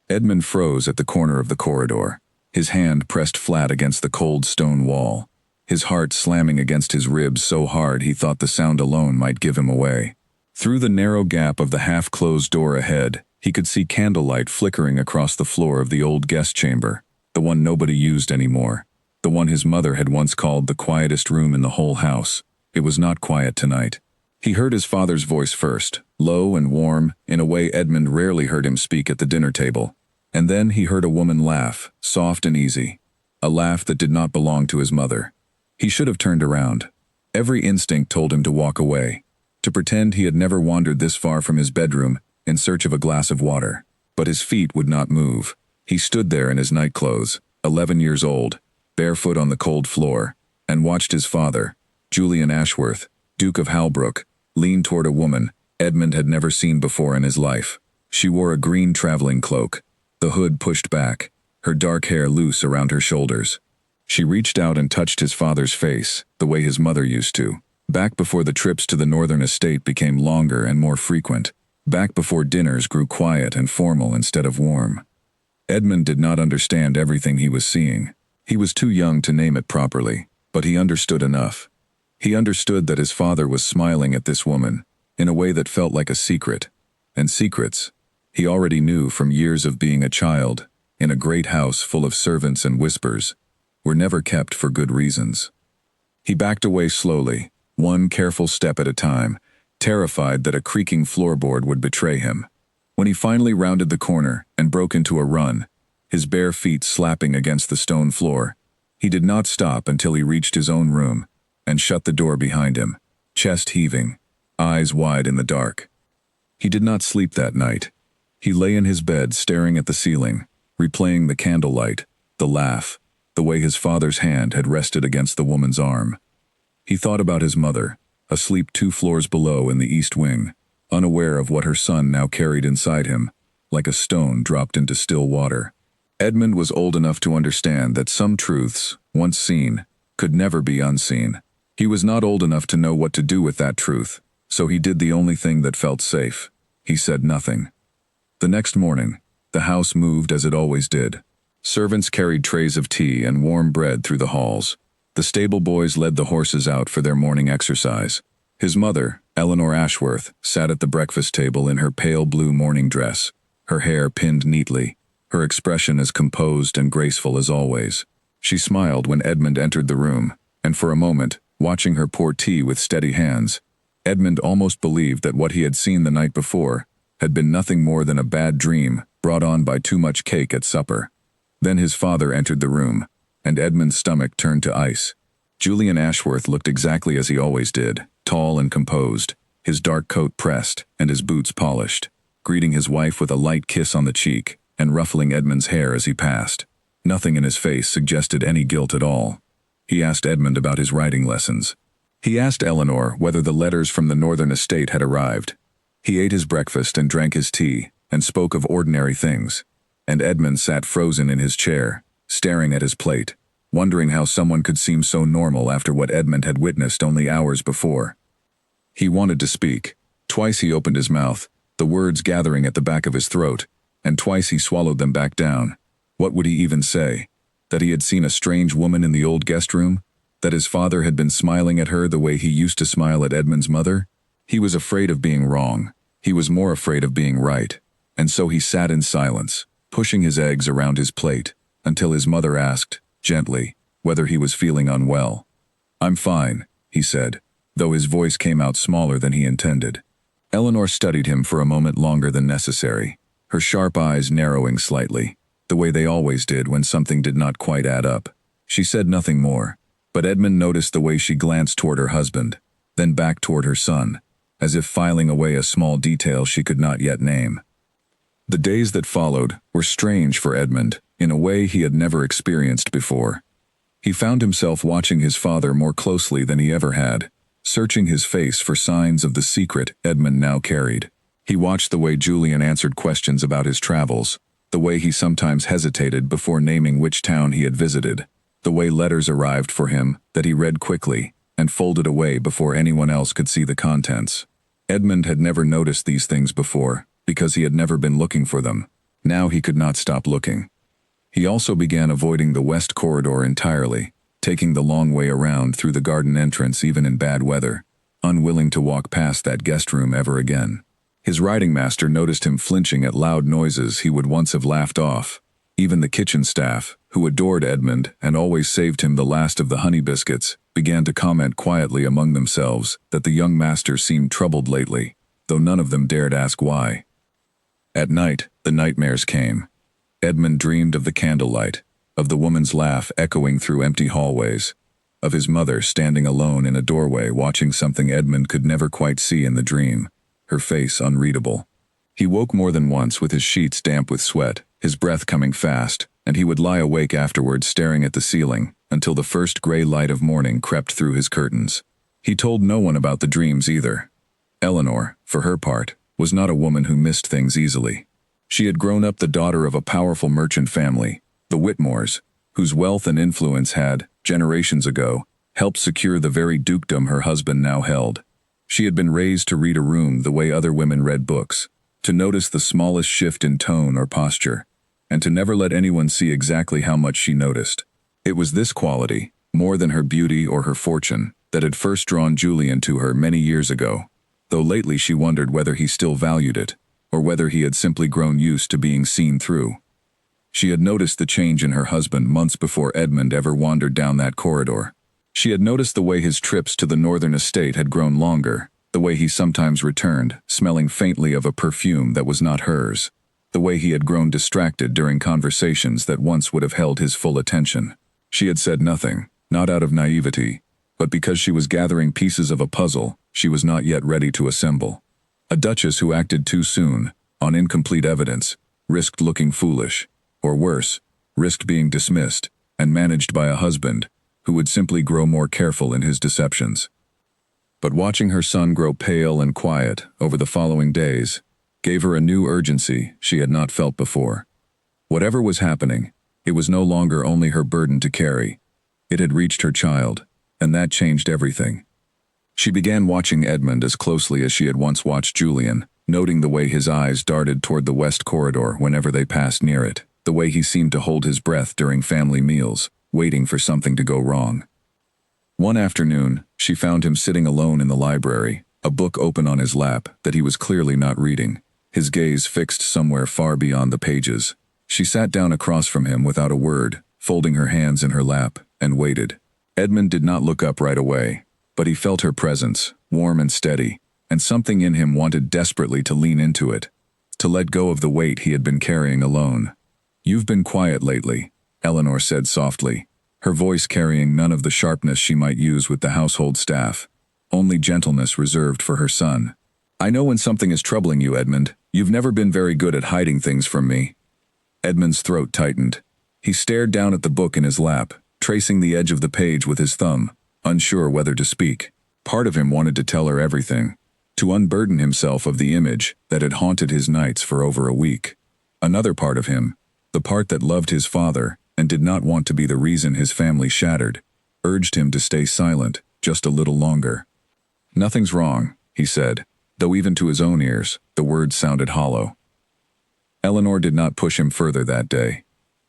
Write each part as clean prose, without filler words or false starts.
Edmund froze at the corner of the corridor, his hand pressed flat against the cold stone wall, his heart slamming against his ribs so hard he thought the sound alone might give him away. Through the narrow gap of the half-closed door ahead, he could see candlelight flickering across the floor of the old guest chamber, the one nobody used anymore, the one his mother had once called the quietest room in the whole house. It was not quiet tonight. He heard his father's voice first, low and warm, in a way Edmund rarely heard him speak at the dinner table. And then he heard a woman laugh, soft and easy. A laugh that did not belong to his mother. He should have turned around. Every instinct told him to walk away, to pretend he had never wandered this far from his bedroom in search of a glass of water. But his feet would not move. He stood there in his nightclothes, 11 years old, barefoot on the cold floor, and watched his father, Julian Ashworth, Duke of Halbrook, lean toward a woman Edmund had never seen before in his life. She wore a green traveling cloak, the hood pushed back, her dark hair loose around her shoulders. She reached out and touched his father's face, the way his mother used to, back before the trips to the northern estate became longer and more frequent, back before dinners grew quiet and formal instead of warm. Edmund did not understand everything he was seeing. He was too young to name it properly, but he understood enough. He understood that his father was smiling at this woman, in a way that felt like a secret. And secrets, he already knew from years of being a child, in a great house full of servants and whispers, were never kept for good reasons. He backed away slowly, one careful step at a time, terrified that a creaking floorboard would betray him. When he finally rounded the corner and broke into a run, his bare feet slapping against the stone floor, he did not stop until he reached his own room and shut the door behind him, chest heaving, eyes wide in the dark. He did not sleep that night. He lay in his bed staring at the ceiling, replaying the candlelight, the laugh, the way his father's hand had rested against the woman's arm. He thought about his mother, asleep 2 floors below in the east wing, unaware of what her son now carried inside him, like a stone dropped into still water. Edmund was old enough to understand that some truths, once seen, could never be unseen. He was not old enough to know what to do with that truth, so he did the only thing that felt safe. He said nothing. The next morning, the house moved as it always did. Servants carried trays of tea and warm bread through the halls. The stable boys led the horses out for their morning exercise. His mother, Eleanor Ashworth, sat at the breakfast table in her pale blue morning dress, her hair pinned neatly, her expression as composed and graceful as always. She smiled when Edmund entered the room, and for a moment, watching her pour tea with steady hands, Edmund almost believed that what he had seen the night before had been nothing more than a bad dream brought on by too much cake at supper. Then his father entered the room, and Edmund's stomach turned to ice. Julian Ashworth looked exactly as he always did, tall and composed, his dark coat pressed and his boots polished, greeting his wife with a light kiss on the cheek and ruffling Edmund's hair as he passed. Nothing in his face suggested any guilt at all. He asked Edmund about his writing lessons. He asked Eleanor whether the letters from the northern estate had arrived. He ate his breakfast and drank his tea and spoke of ordinary things, and Edmund sat frozen in his chair, staring at his plate, wondering how someone could seem so normal after what Edmund had witnessed only hours before. He wanted to speak. Twice he opened his mouth, the words gathering at the back of his throat, and twice he swallowed them back down. What would he even say? That he had seen a strange woman in the old guest room? That his father had been smiling at her the way he used to smile at Edmund's mother? He was afraid of being wrong. He was more afraid of being right. And so he sat in silence, pushing his eggs around his plate, until his mother asked, gently, whether he was feeling unwell. "I'm fine," he said, though his voice came out smaller than he intended. Eleanor studied him for a moment longer than necessary, her sharp eyes narrowing slightly, the way they always did when something did not quite add up. She said nothing more, but Edmund noticed the way she glanced toward her husband, then back toward her son, as if filing away a small detail she could not yet name. The days that followed were strange for Edmund, in a way he had never experienced before. He found himself watching his father more closely than he ever had, searching his face for signs of the secret Edmund now carried. He watched the way Julian answered questions about his travels, the way he sometimes hesitated before naming which town he had visited, the way letters arrived for him that he read quickly and folded away before anyone else could see the contents. Edmund had never noticed these things before, because he had never been looking for them. Now he could not stop looking. He also began avoiding the west corridor entirely, taking the long way around through the garden entrance even in bad weather, unwilling to walk past that guest room ever again. His riding master noticed him flinching at loud noises he would once have laughed off. Even the kitchen staff, who adored Edmund and always saved him the last of the honey biscuits, began to comment quietly among themselves that the young master seemed troubled lately, though none of them dared ask why. At night, the nightmares came. Edmund dreamed of the candlelight, of the woman's laugh echoing through empty hallways, of his mother standing alone in a doorway watching something Edmund could never quite see in the dream, her face unreadable. He woke more than once with his sheets damp with sweat, his breath coming fast, and he would lie awake afterwards staring at the ceiling until the first gray light of morning crept through his curtains. He told no one about the dreams either. Eleanor, for her part, was not a woman who missed things easily. She had grown up the daughter of a powerful merchant family, the Whitmores, whose wealth and influence had, generations ago, helped secure the very dukedom her husband now held. She had been raised to read a room the way other women read books, to notice the smallest shift in tone or posture, and to never let anyone see exactly how much she noticed. It was this quality, more than her beauty or her fortune, that had first drawn Julian to her many years ago, though lately she wondered whether he still valued it, or whether he had simply grown used to being seen through. She had noticed the change in her husband months before Edmund ever wandered down that corridor. She had noticed the way his trips to the northern estate had grown longer, the way he sometimes returned, smelling faintly of a perfume that was not hers, the way he had grown distracted during conversations that once would have held his full attention. She had said nothing, not out of naivety, but because she was gathering pieces of a puzzle she was not yet ready to assemble. A duchess who acted too soon, on incomplete evidence, risked looking foolish, or worse, risked being dismissed, and managed by a husband who would simply grow more careful in his deceptions. But watching her son grow pale and quiet over the following days gave her a new urgency she had not felt before. Whatever was happening, it was no longer only her burden to carry. It had reached her child, and that changed everything. She began watching Edmund as closely as she had once watched Julian, noting the way his eyes darted toward the west corridor whenever they passed near it, the way he seemed to hold his breath during family meals, waiting for something to go wrong. One afternoon, she found him sitting alone in the library, a book open on his lap that he was clearly not reading, his gaze fixed somewhere far beyond the pages. She sat down across from him without a word, folding her hands in her lap, and waited. Edmund did not look up right away, but he felt her presence, warm and steady, and something in him wanted desperately to lean into it, to let go of the weight he had been carrying alone. "You've been quiet lately," Eleanor said softly, her voice carrying none of the sharpness she might use with the household staff, only gentleness reserved for her son. "I know when something is troubling you, Edmund. You've never been very good at hiding things from me." Edmund's throat tightened. He stared down at the book in his lap, tracing the edge of the page with his thumb, unsure whether to speak. Part of him wanted to tell her everything, to unburden himself of the image that had haunted his nights for over a week. Another part of him, the part that loved his father and did not want to be the reason his family shattered, urged him to stay silent just a little longer. "Nothing's wrong," he said, though even to his own ears, the words sounded hollow. Eleanor did not push him further that day.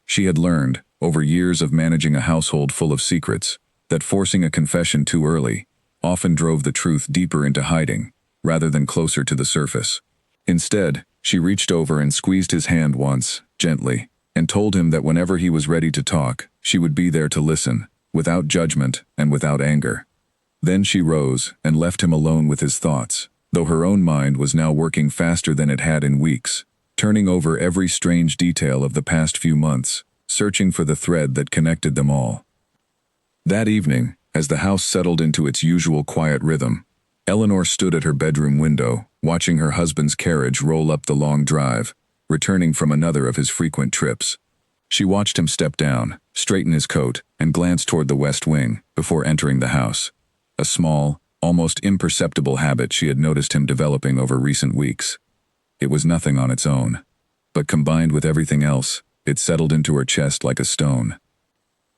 She had learned, over years of managing a household full of secrets, that forcing a confession too early often drove the truth deeper into hiding, rather than closer to the surface. Instead, she reached over and squeezed his hand once, gently, and told him that whenever he was ready to talk, she would be there to listen, without judgment and without anger. Then she rose and left him alone with his thoughts, though her own mind was now working faster than it had in weeks, turning over every strange detail of the past few months, searching for the thread that connected them all. That evening, as the house settled into its usual quiet rhythm, Eleanor stood at her bedroom window, watching her husband's carriage roll up the long drive, returning from another of his frequent trips. She watched him step down, straighten his coat, and glance toward the west wing before entering the house, a small, almost imperceptible habit she had noticed him developing over recent weeks. It was nothing on its own, but combined with everything else, it settled into her chest like a stone.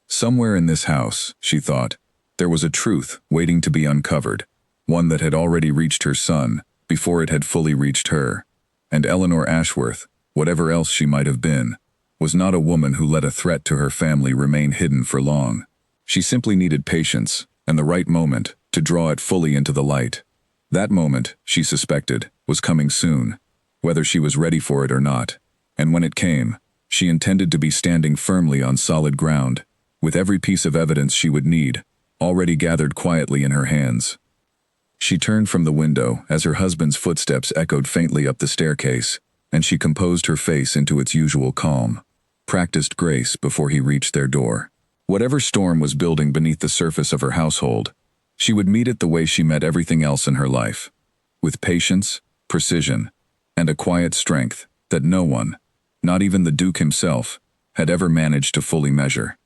Somewhere in this house, she thought, there was a truth waiting to be uncovered, one that had already reached her son before it had fully reached her, and Eleanor Ashworth, whatever else she might have been, was not a woman who let a threat to her family remain hidden for long. She simply needed patience and the right moment to draw it fully into the light. That moment, she suspected, was coming soon, whether she was ready for it or not. And when it came, she intended to be standing firmly on solid ground, with every piece of evidence she would need, already gathered quietly in her hands. She turned from the window as her husband's footsteps echoed faintly up the staircase, and she composed her face into its usual calm, practiced grace before he reached their door. Whatever storm was building beneath the surface of her household, she would meet it the way she met everything else in her life, with patience, precision, and a quiet strength that no one, not even the Duke himself, had ever managed to fully measure.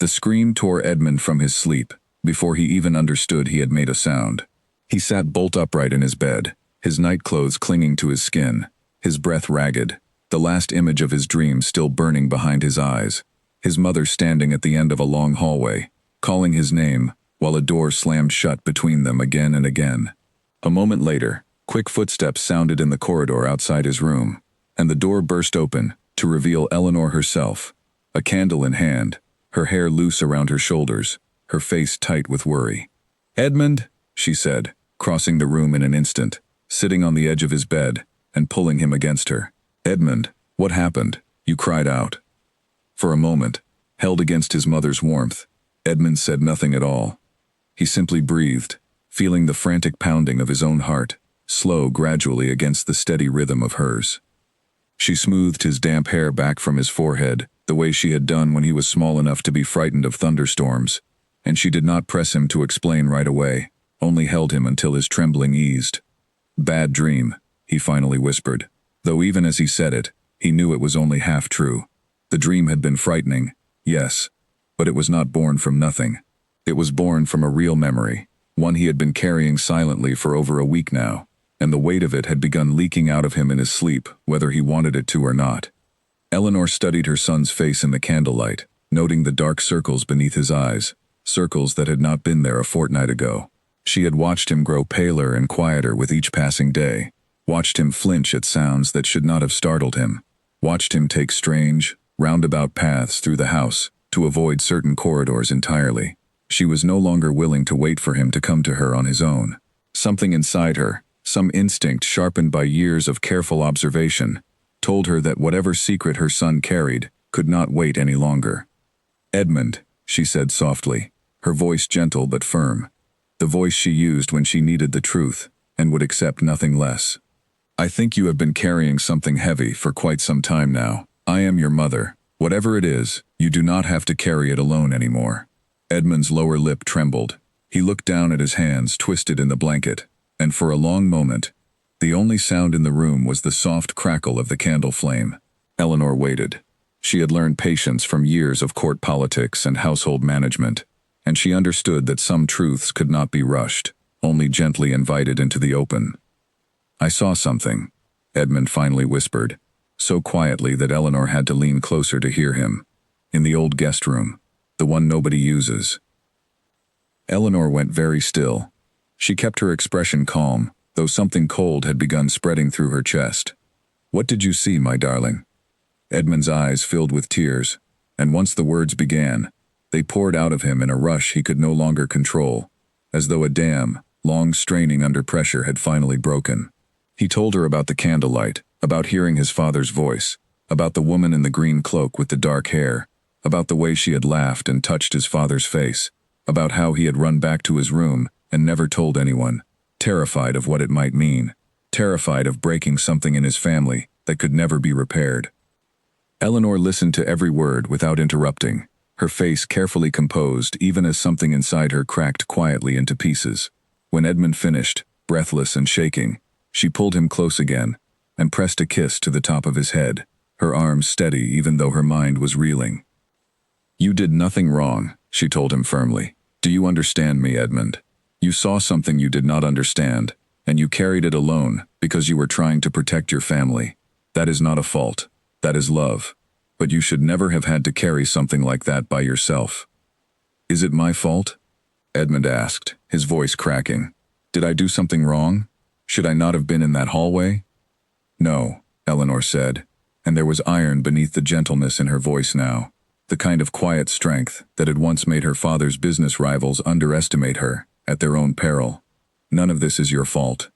The scream tore Edmund from his sleep before he even understood he had made a sound. He sat bolt upright in his bed, his nightclothes clinging to his skin, his breath ragged, the last image of his dream still burning behind his eyes, his mother standing at the end of a long hallway, calling his name, while a door slammed shut between them again and again. A moment later, quick footsteps sounded in the corridor outside his room, and the door burst open to reveal Eleanor herself, a candle in hand, her hair loose around her shoulders, her face tight with worry. "Edmund," she said, crossing the room in an instant, sitting on the edge of his bed and pulling him against her. "Edmund, what happened?" you cried out. For a moment, held against his mother's warmth, Edmund said nothing at all. He simply breathed, feeling the frantic pounding of his own heart, slow gradually against the steady rhythm of hers. She smoothed his damp hair back from his forehead, the way she had done when he was small enough to be frightened of thunderstorms, and she did not press him to explain right away, only held him until his trembling eased. "Bad dream," he finally whispered, though even as he said it, he knew it was only half true. The dream had been frightening, yes, but it was not born from nothing. It was born from a real memory, one he had been carrying silently for over a week now, and the weight of it had begun leaking out of him in his sleep, whether he wanted it to or not. Eleanor studied her son's face in the candlelight, noting the dark circles beneath his eyes, circles that had not been there a fortnight ago. She had watched him grow paler and quieter with each passing day, watched him flinch at sounds that should not have startled him, watched him take strange, roundabout paths through the house to avoid certain corridors entirely. She was no longer willing to wait for him to come to her on his own. Something inside her, some instinct sharpened by years of careful observation, told her that whatever secret her son carried could not wait any longer. "Edmund," she said softly, her voice gentle but firm, the voice she used when she needed the truth and would accept nothing less. "I think you have been carrying something heavy for quite some time now. I am your mother. Whatever it is, you do not have to carry it alone anymore." Edmund's lower lip trembled. He looked down at his hands twisted in the blanket, and for a long moment, the only sound in the room was the soft crackle of the candle flame. Eleanor waited. She had learned patience from years of court politics and household management, and she understood that some truths could not be rushed, only gently invited into the open. "I saw something," Edmund finally whispered, so quietly that Eleanor had to lean closer to hear him. "In the old guest room, the one nobody uses." Eleanor went very still. She kept her expression calm, though something cold had begun spreading through her chest. "What did you see, my darling?" Edmund's eyes filled with tears, and once the words began, they poured out of him in a rush he could no longer control, as though a dam, long straining under pressure, had finally broken. He told her about the candlelight, about hearing his father's voice, about the woman in the green cloak with the dark hair, about the way she had laughed and touched his father's face, about how he had run back to his room and never told anyone, terrified of what it might mean, terrified of breaking something in his family that could never be repaired. Eleanor listened to every word without interrupting, her face carefully composed even as something inside her cracked quietly into pieces. When Edmund finished, breathless and shaking, she pulled him close again and pressed a kiss to the top of his head, her arms steady even though her mind was reeling. "You did nothing wrong," she told him firmly. "Do you understand me, Edmund? You saw something you did not understand, and you carried it alone because you were trying to protect your family. That is not a fault. That is love. But you should never have had to carry something like that by yourself." "Is it my fault?" Edmund asked, his voice cracking. "Did I do something wrong? Should I not have been in that hallway?" "No," Eleanor said. and there was iron beneath the gentleness in her voice now, the kind of quiet strength that had once made her father's business rivals underestimate her at their own peril. None of this is your fault.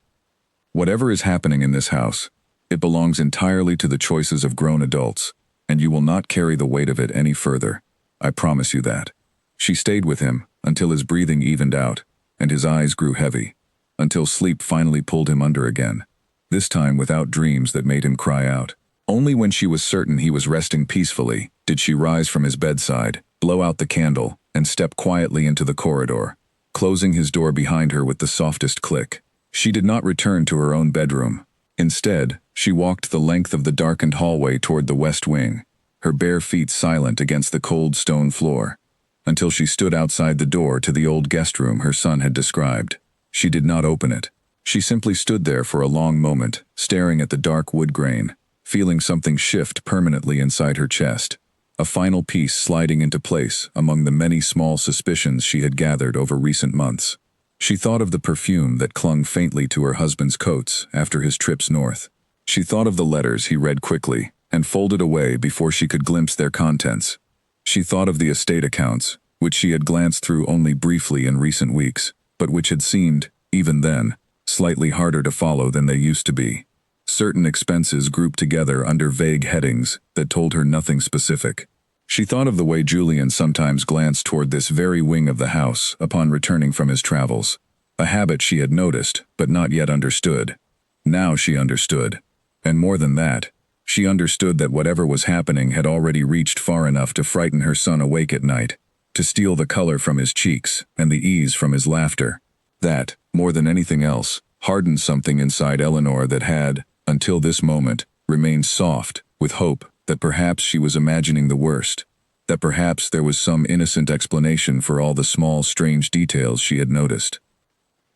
Whatever is happening in this house, it belongs entirely to the choices of grown adults, and you will not carry the weight of it any further. I promise you that. She stayed with him until his breathing evened out and his eyes grew heavy, until sleep finally pulled him under again, this time without dreams that made him cry out. Only when she was certain he was resting peacefully did she rise from his bedside, blow out the candle, and step quietly into the corridor, closing his door behind her with the softest click. She did not return to her own bedroom. Instead, she walked the length of the darkened hallway toward the west wing, her bare feet silent against the cold stone floor, until she stood outside the door to the old guest room her son had described. She did not open it. She simply stood there for a long moment, staring at the dark wood grain, feeling something shift permanently inside her chest, a final piece sliding into place among the many small suspicions she had gathered over recent months. She thought of the perfume that clung faintly to her husband's coats after his trips north. She thought of the letters he read quickly and folded away before she could glimpse their contents. She thought of the estate accounts, which she had glanced through only briefly in recent weeks, but which had seemed, even then, slightly harder to follow than they used to be. Certain expenses grouped together under vague headings that told her nothing specific. She thought of the way Julian sometimes glanced toward this very wing of the house upon returning from his travels, a habit she had noticed but not yet understood. Now she understood. And more than that, she understood that whatever was happening had already reached far enough to frighten her son awake at night, to steal the color from his cheeks and the ease from his laughter. That, more than anything else, hardened something inside Eleanor that had, until this moment, remained soft, with hope that perhaps she was imagining the worst, that perhaps there was some innocent explanation for all the small, strange details she had noticed.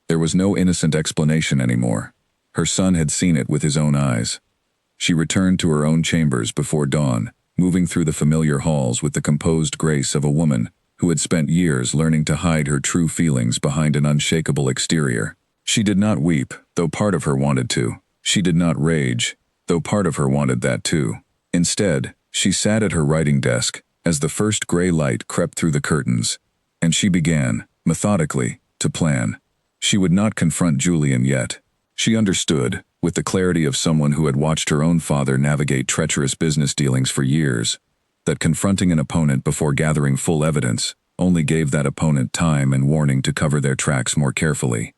There was no innocent explanation anymore. Her son had seen it with his own eyes. She returned to her own chambers before dawn, moving through the familiar halls with the composed grace of a woman who had spent years learning to hide her true feelings behind an unshakable exterior. She did not weep, though part of her wanted to. She did not rage, though part of her wanted that too. Instead, she sat at her writing desk as the first gray light crept through the curtains, and she began, methodically, to plan. She would not confront Julian yet. She understood, with the clarity of someone who had watched her own father navigate treacherous business dealings for years, that confronting an opponent before gathering full evidence only gave that opponent time and warning to cover their tracks more carefully.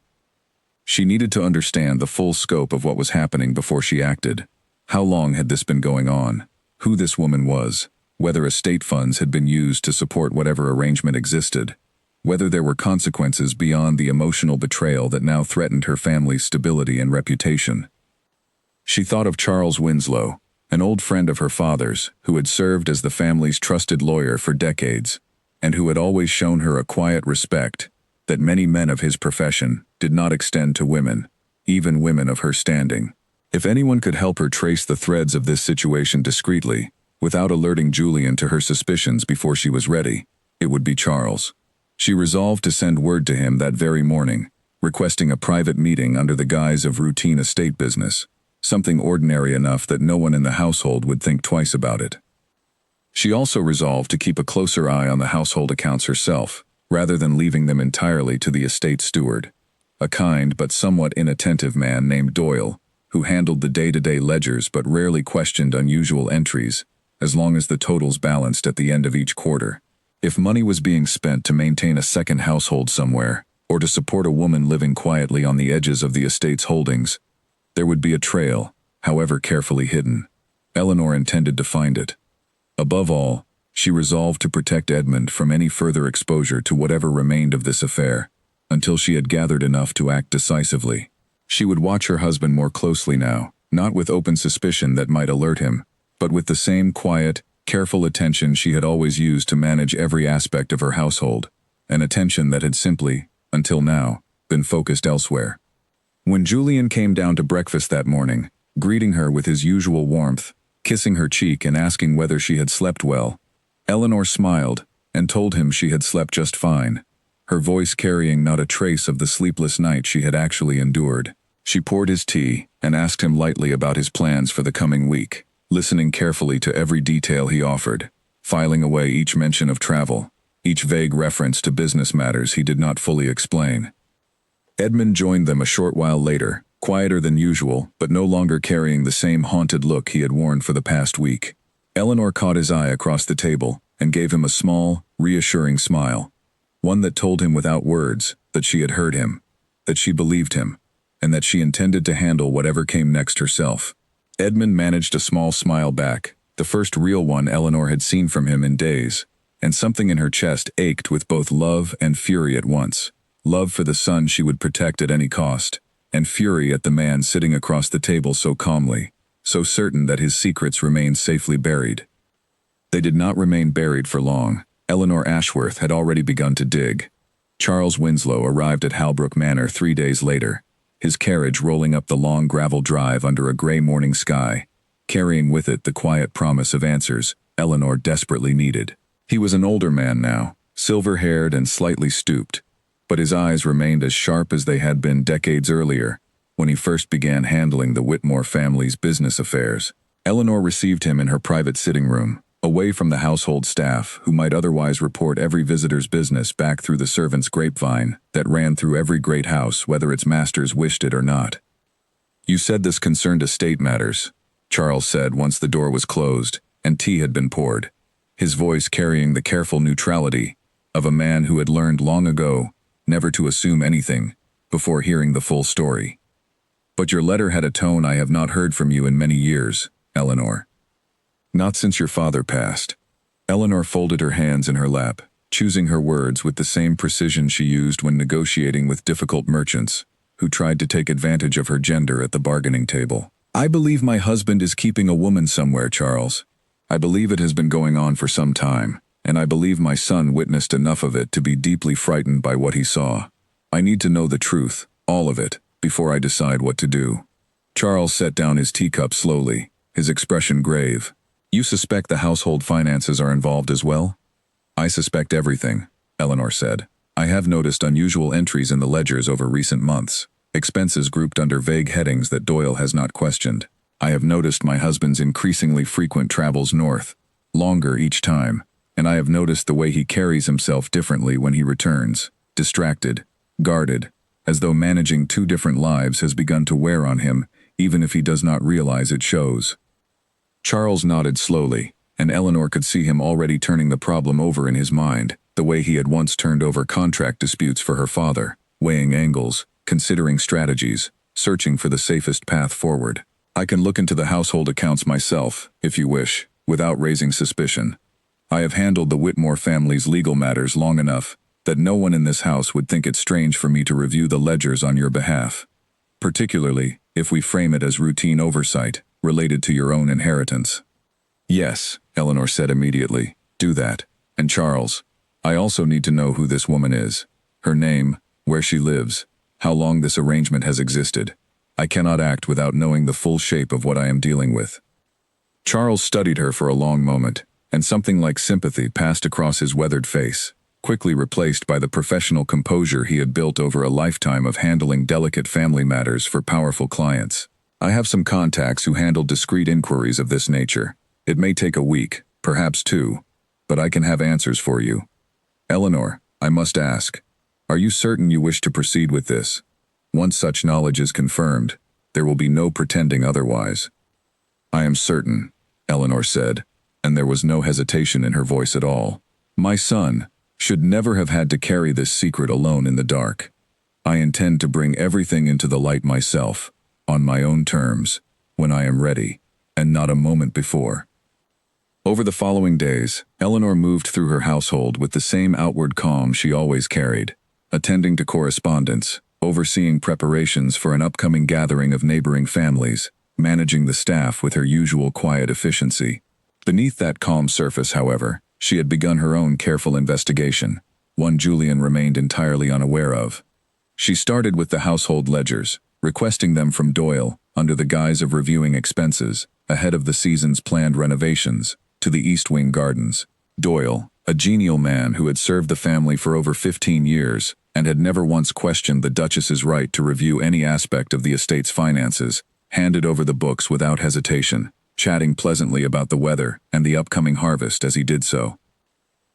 She needed to understand the full scope of what was happening before she acted. How long had this been going on? Who this woman was? Whether estate funds had been used to support whatever arrangement existed? Whether there were consequences beyond the emotional betrayal that now threatened her family's stability and reputation? She thought of Charles Winslow, an old friend of her father's, who had served as the family's trusted lawyer for decades, and who had always shown her a quiet respect that many men of his profession did not extend to women, even women of her standing. If anyone could help her trace the threads of this situation discreetly, without alerting Julian to her suspicions before she was ready, it would be Charles. She resolved to send word to him that very morning, requesting a private meeting under the guise of routine estate business, something ordinary enough that no one in the household would think twice about it. She also resolved to keep a closer eye on the household accounts herself, rather than leaving them entirely to the estate steward, a kind but somewhat inattentive man named Doyle, who handled the day-to-day ledgers but rarely questioned unusual entries, as long as the totals balanced at the end of each quarter. If money was being spent to maintain a second household somewhere, or to support a woman living quietly on the edges of the estate's holdings, there would be a trail, however carefully hidden. Eleanor intended to find it. Above all, she resolved to protect Edmund from any further exposure to whatever remained of this affair, until she had gathered enough to act decisively. She would watch her husband more closely now, not with open suspicion that might alert him, but with the same quiet, careful attention she had always used to manage every aspect of her household, an attention that had simply, until now, been focused elsewhere. When Julian came down to breakfast that morning, greeting her with his usual warmth, kissing her cheek and asking whether she had slept well, Eleanor smiled and told him she had slept just fine, her voice carrying not a trace of the sleepless night she had actually endured. She poured his tea and asked him lightly about his plans for the coming week. listening carefully to every detail he offered, filing away each mention of travel, each vague reference to business matters he did not fully explain. Edmund joined them a short while later, quieter than usual, but no longer carrying the same haunted look he had worn for the past week. Eleanor caught his eye across the table and gave him a small, reassuring smile, one that told him without words that she had heard him, that she believed him, and that she intended to handle whatever came next herself. Edmund managed a small smile back, the first real one Eleanor had seen from him in days, and something in her chest ached with both love and fury at once. Love for the son she would protect at any cost, and fury at the man sitting across the table so calmly, so certain that his secrets remained safely buried. They did not remain buried for long. Eleanor Ashworth had already begun to dig. Charles Winslow arrived at Halbrook Manor 3 days later, his carriage rolling up the long gravel drive under a gray morning sky, carrying with it the quiet promise of answers Eleanor desperately needed. He was an older man now, silver-haired and slightly stooped, but his eyes remained as sharp as they had been decades earlier, when he first began handling the Whitmore family's business affairs. Eleanor received him in her private sitting room, away from the household staff who might otherwise report every visitor's business back through the servants' grapevine that ran through every great house whether its masters wished it or not. "You said this concerned estate matters," Charles said once the door was closed and tea had been poured, his voice carrying the careful neutrality of a man who had learned long ago never to assume anything before hearing the full story. "But your letter had a tone I have not heard from you in many years, Eleanor. Not since your father passed." Eleanor folded her hands in her lap, choosing her words with the same precision she used when negotiating with difficult merchants who tried to take advantage of her gender at the bargaining table. "I believe my husband is keeping a woman somewhere, Charles. I believe it has been going on for some time, and I believe my son witnessed enough of it to be deeply frightened by what he saw. I need to know the truth, all of it, before I decide what to do." Charles set down his teacup slowly, his expression grave. "You suspect the household finances are involved as well?" "I suspect everything," Eleanor said. "I have noticed unusual entries in the ledgers over recent months, expenses grouped under vague headings that Doyle has not questioned. I have noticed my husband's increasingly frequent travels north, longer each time, and I have noticed the way he carries himself differently when he returns, distracted, guarded, as though managing 2 different lives has begun to wear on him, even if he does not realize it shows." Charles nodded slowly, and Eleanor could see him already turning the problem over in his mind, the way he had once turned over contract disputes for her father, weighing angles, considering strategies, searching for the safest path forward. "I can look into the household accounts myself, if you wish, without raising suspicion. I have handled the Whitmore family's legal matters long enough that no one in this house would think it strange for me to review the ledgers on your behalf, particularly if we frame it as routine oversight related to your own inheritance." "Yes," Eleanor said immediately, "do that. And Charles, I also need to know who this woman is, her name, where she lives, how long this arrangement has existed. I cannot act without knowing the full shape of what I am dealing with." Charles studied her for a long moment, and something like sympathy passed across his weathered face, quickly replaced by the professional composure he had built over a lifetime of handling delicate family matters for powerful clients. "I have some contacts who handle discreet inquiries of this nature. It may take a week, perhaps 2, but I can have answers for you. Eleanor, I must ask, are you certain you wish to proceed with this? Once such knowledge is confirmed, there will be no pretending otherwise." "I am certain," Eleanor said, and there was no hesitation in her voice at all. "My son should never have had to carry this secret alone in the dark. I intend to bring everything into the light myself, on my own terms, when I am ready, and not a moment before." Over the following days, Eleanor moved through her household with the same outward calm she always carried, attending to correspondence, overseeing preparations for an upcoming gathering of neighboring families, managing the staff with her usual quiet efficiency. Beneath that calm surface, however, she had begun her own careful investigation, one Julian remained entirely unaware of. She started with the household ledgers, requesting them from Doyle under the guise of reviewing expenses ahead of the season's planned renovations to the East Wing Gardens. Doyle, a genial man who had served the family for over 15 years and had never once questioned the Duchess's right to review any aspect of the estate's finances, handed over the books without hesitation. chatting pleasantly about the weather and the upcoming harvest as he did so.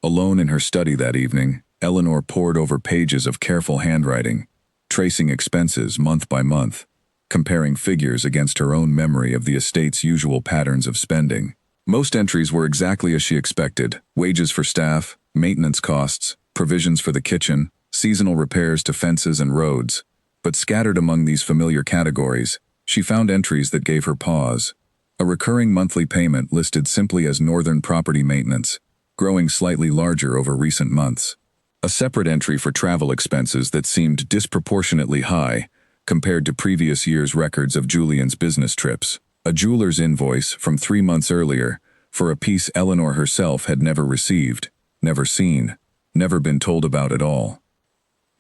Alone in her study that evening, Eleanor pored over pages of careful handwriting, tracing expenses month by month, comparing figures against her own memory of the estate's usual patterns of spending. Most entries were exactly as she expected: wages for staff, maintenance costs, provisions for the kitchen, seasonal repairs to fences and roads. But scattered among these familiar categories, she found entries that gave her pause. A recurring monthly payment listed simply as northern property maintenance, growing slightly larger over recent months. A separate entry for travel expenses that seemed disproportionately high compared to previous year's records of Julian's business trips. A jeweler's invoice from 3 months earlier for a piece Eleanor herself had never received, never seen, never been told about at all.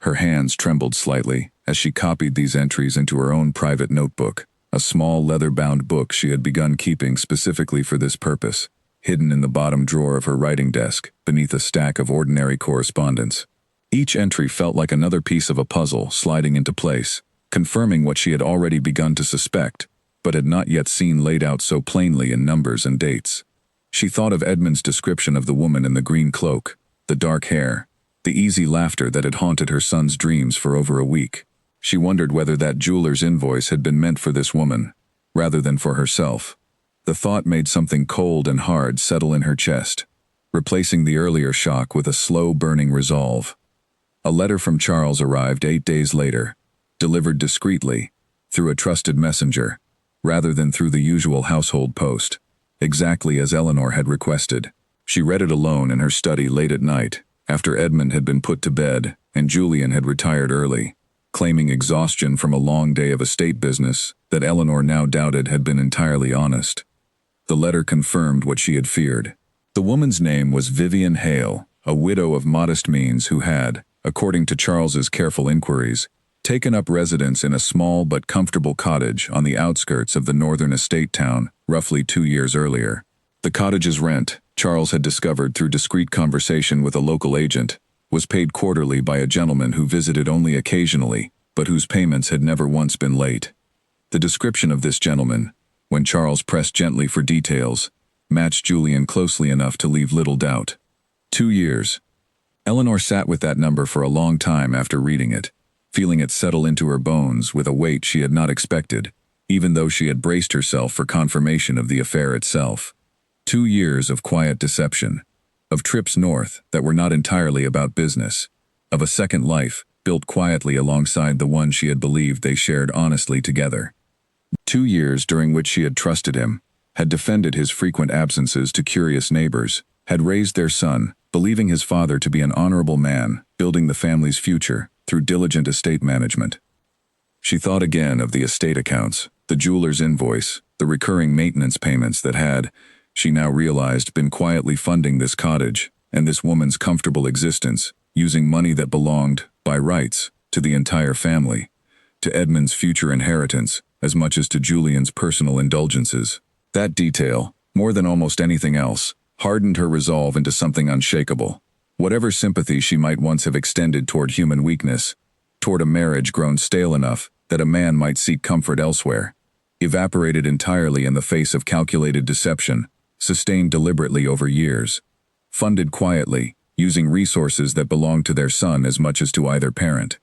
Her hands trembled slightly as she copied these entries into her own private notebook, a small leather-bound book she had begun keeping specifically for this purpose, hidden in the bottom drawer of her writing desk beneath a stack of ordinary correspondence. Each entry felt like another piece of a puzzle sliding into place, confirming what she had already begun to suspect, but had not yet seen laid out so plainly in numbers and dates. She thought of Edmund's description of the woman in the green cloak, the dark hair, the easy laughter that had haunted her son's dreams for over a week. She wondered whether that jeweler's invoice had been meant for this woman, rather than for herself. The thought made something cold and hard settle in her chest, replacing the earlier shock with a slow burning resolve. A letter from Charles arrived 8 days later, delivered discreetly, through a trusted messenger, rather than through the usual household post, exactly as Eleanor had requested. She read it alone in her study late at night, after Edmund had been put to bed and Julian had retired early, claiming exhaustion from a long day of estate business that Eleanor now doubted had been entirely honest. The letter confirmed what she had feared. The woman's name was Vivian Hale, a widow of modest means who had, according to Charles's careful inquiries, taken up residence in a small but comfortable cottage on the outskirts of the northern estate town roughly 2 years earlier. The cottage's rent, Charles had discovered through discreet conversation with a local agent, was paid quarterly by a gentleman who visited only occasionally, but whose payments had never once been late. The description of this gentleman, when Charles pressed gently for details, matched Julian closely enough to leave little doubt. 2 years. Eleanor sat with that number for a long time after reading it, feeling it settle into her bones with a weight she had not expected, even though she had braced herself for confirmation of the affair itself. 2 years of quiet deception, of trips north that were not entirely about business, of a second life built quietly alongside the one she had believed they shared honestly together. 2 years during which she had trusted him, had defended his frequent absences to curious neighbors, had raised their son, believing his father to be an honorable man, building the family's future through diligent estate management. She thought again of the estate accounts, the jeweler's invoice, the recurring maintenance payments that had, she now realized, been quietly funding this cottage and this woman's comfortable existence, using money that belonged, by rights, to the entire family, to Edmund's future inheritance, as much as to Julian's personal indulgences. That detail, more than almost anything else, hardened her resolve into something unshakable. Whatever sympathy she might once have extended toward human weakness, toward a marriage grown stale enough that a man might seek comfort elsewhere, evaporated entirely in the face of calculated deception, sustained deliberately over years, funded quietly, using resources that belonged to their son as much as to either parent.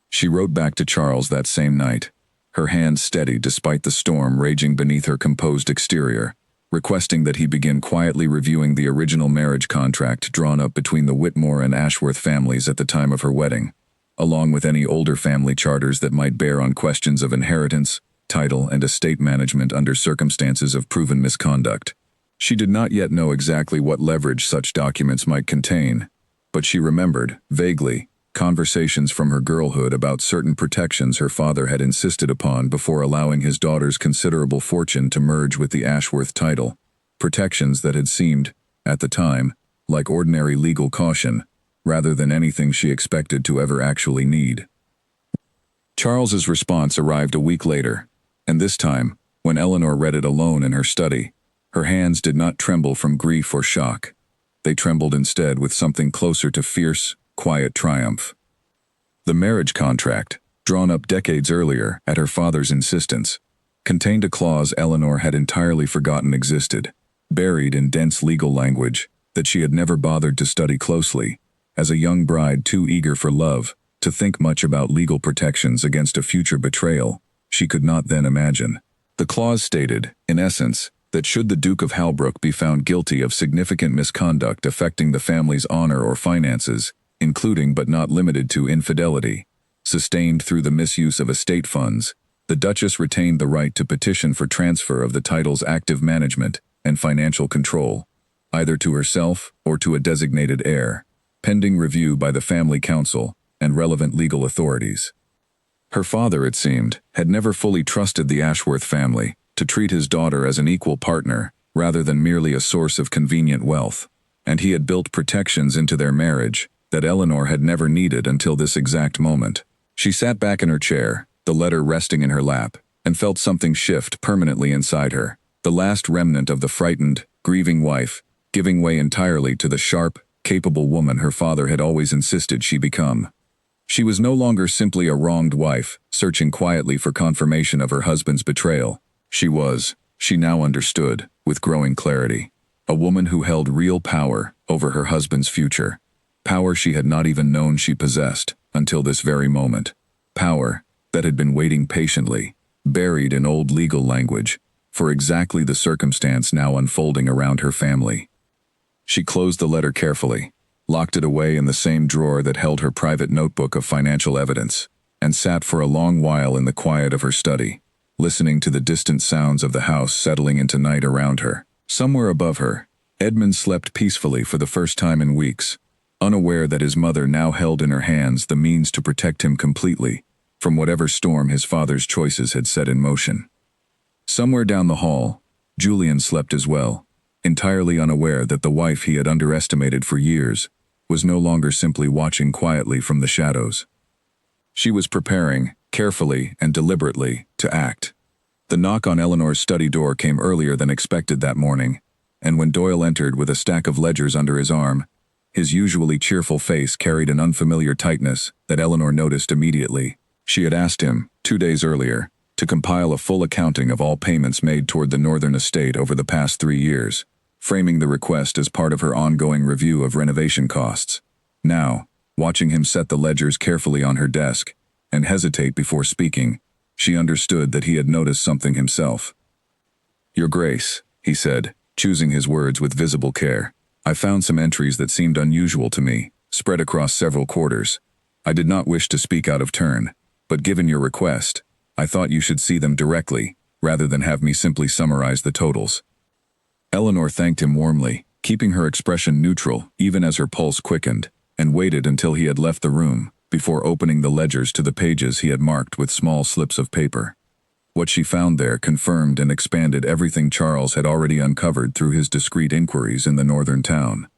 She wrote back to Charles that same night, her hand steady despite the storm raging beneath her composed exterior, requesting that he begin quietly reviewing the original marriage contract drawn up between the Whitmore and Ashworth families at the time of her wedding, along with any older family charters that might bear on questions of inheritance, title, and estate management under circumstances of proven misconduct. She did not yet know exactly what leverage such documents might contain, but she remembered, vaguely, conversations from her girlhood about certain protections her father had insisted upon before allowing his daughter's considerable fortune to merge with the Ashworth title, protections that had seemed, at the time, like ordinary legal caution, rather than anything she expected to ever actually need. Charles's response arrived a week later, and this time, when Eleanor read it alone in her study, her hands did not tremble from grief or shock. They trembled instead with something closer to fierce, quiet triumph. The marriage contract, drawn up decades earlier at her father's insistence, contained a clause Eleanor had entirely forgotten existed, buried in dense legal language that she had never bothered to study closely, as a young bride too eager for love to think much about legal protections against a future betrayal she could not then imagine. The clause stated, in essence, that should the Duke of Halbrook be found guilty of significant misconduct affecting the family's honor or finances, including but not limited to infidelity, sustained through the misuse of estate funds, the Duchess retained the right to petition for transfer of the title's active management and financial control, either to herself or to a designated heir, pending review by the family council and relevant legal authorities. Her father, it seemed, had never fully trusted the Ashworth family to treat his daughter as an equal partner rather than merely a source of convenient wealth, and he had built protections into their marriage that Eleanor had never needed until this exact moment. She sat back in her chair, the letter resting in her lap, and felt something shift permanently inside her, the last remnant of the frightened, grieving wife, giving way entirely to the sharp, capable woman her father had always insisted she become. She was no longer simply a wronged wife, searching quietly for confirmation of her husband's betrayal. She now understood, with growing clarity, a woman who held real power over her husband's future. Power she had not even known she possessed until this very moment. Power that had been waiting patiently, buried in old legal language, for exactly the circumstance now unfolding around her family. She closed the letter carefully, locked it away in the same drawer that held her private notebook of financial evidence, and sat for a long while in the quiet of her study, listening to the distant sounds of the house settling into night around her. Somewhere above her, Edmund slept peacefully for the first time in weeks, unaware that his mother now held in her hands the means to protect him completely from whatever storm his father's choices had set in motion. Somewhere down the hall, Julian slept as well, entirely unaware that the wife he had underestimated for years was no longer simply watching quietly from the shadows. She was preparing, carefully and deliberately, to act. The knock on Eleanor's study door came earlier than expected that morning, and when Doyle entered with a stack of ledgers under his arm, his usually cheerful face carried an unfamiliar tightness that Eleanor noticed immediately. She had asked him, 2 days earlier, to compile a full accounting of all payments made toward the northern estate over the past 3 years, framing the request as part of her ongoing review of renovation costs. Now, watching him set the ledgers carefully on her desk and hesitate before speaking, she understood that he had noticed something himself. "Your Grace," he said, choosing his words with visible care, "I found some entries that seemed unusual to me, spread across several quarters. I did not wish to speak out of turn, but given your request, I thought you should see them directly, rather than have me simply summarize the totals." Eleanor thanked him warmly, keeping her expression neutral even as her pulse quickened, and waited until he had left the room before opening the ledgers to the pages he had marked with small slips of paper. What she found there confirmed and expanded everything Charles had already uncovered through his discreet inquiries in the northern town.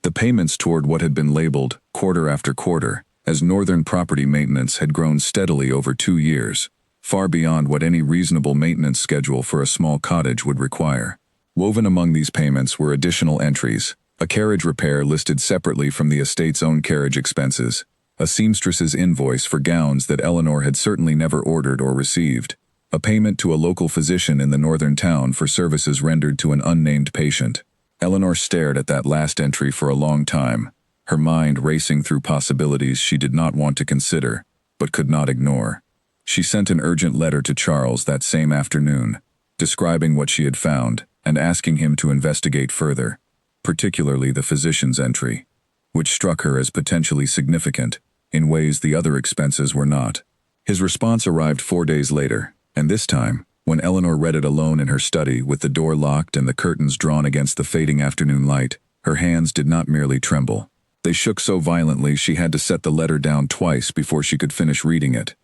The payments toward what had been labeled quarter after quarter as northern property maintenance had grown steadily over 2 years, far beyond what any reasonable maintenance schedule for a small cottage would require. Woven among these payments were additional entries: a carriage repair listed separately from the estate's own carriage expenses, a seamstress's invoice for gowns that Eleanor had certainly never ordered or received, a payment to a local physician in the northern town for services rendered to an unnamed patient. Eleanor stared at that last entry for a long time, her mind racing through possibilities she did not want to consider, but could not ignore. She sent an urgent letter to Charles that same afternoon, describing what she had found and asking him to investigate further, particularly the physician's entry, which struck her as potentially significant in ways the other expenses were not. His response arrived 4 days later, and this time, when Eleanor read it alone in her study with the door locked and the curtains drawn against the fading afternoon light, her hands did not merely tremble. They shook so violently she had to set the letter down twice before she could finish reading it.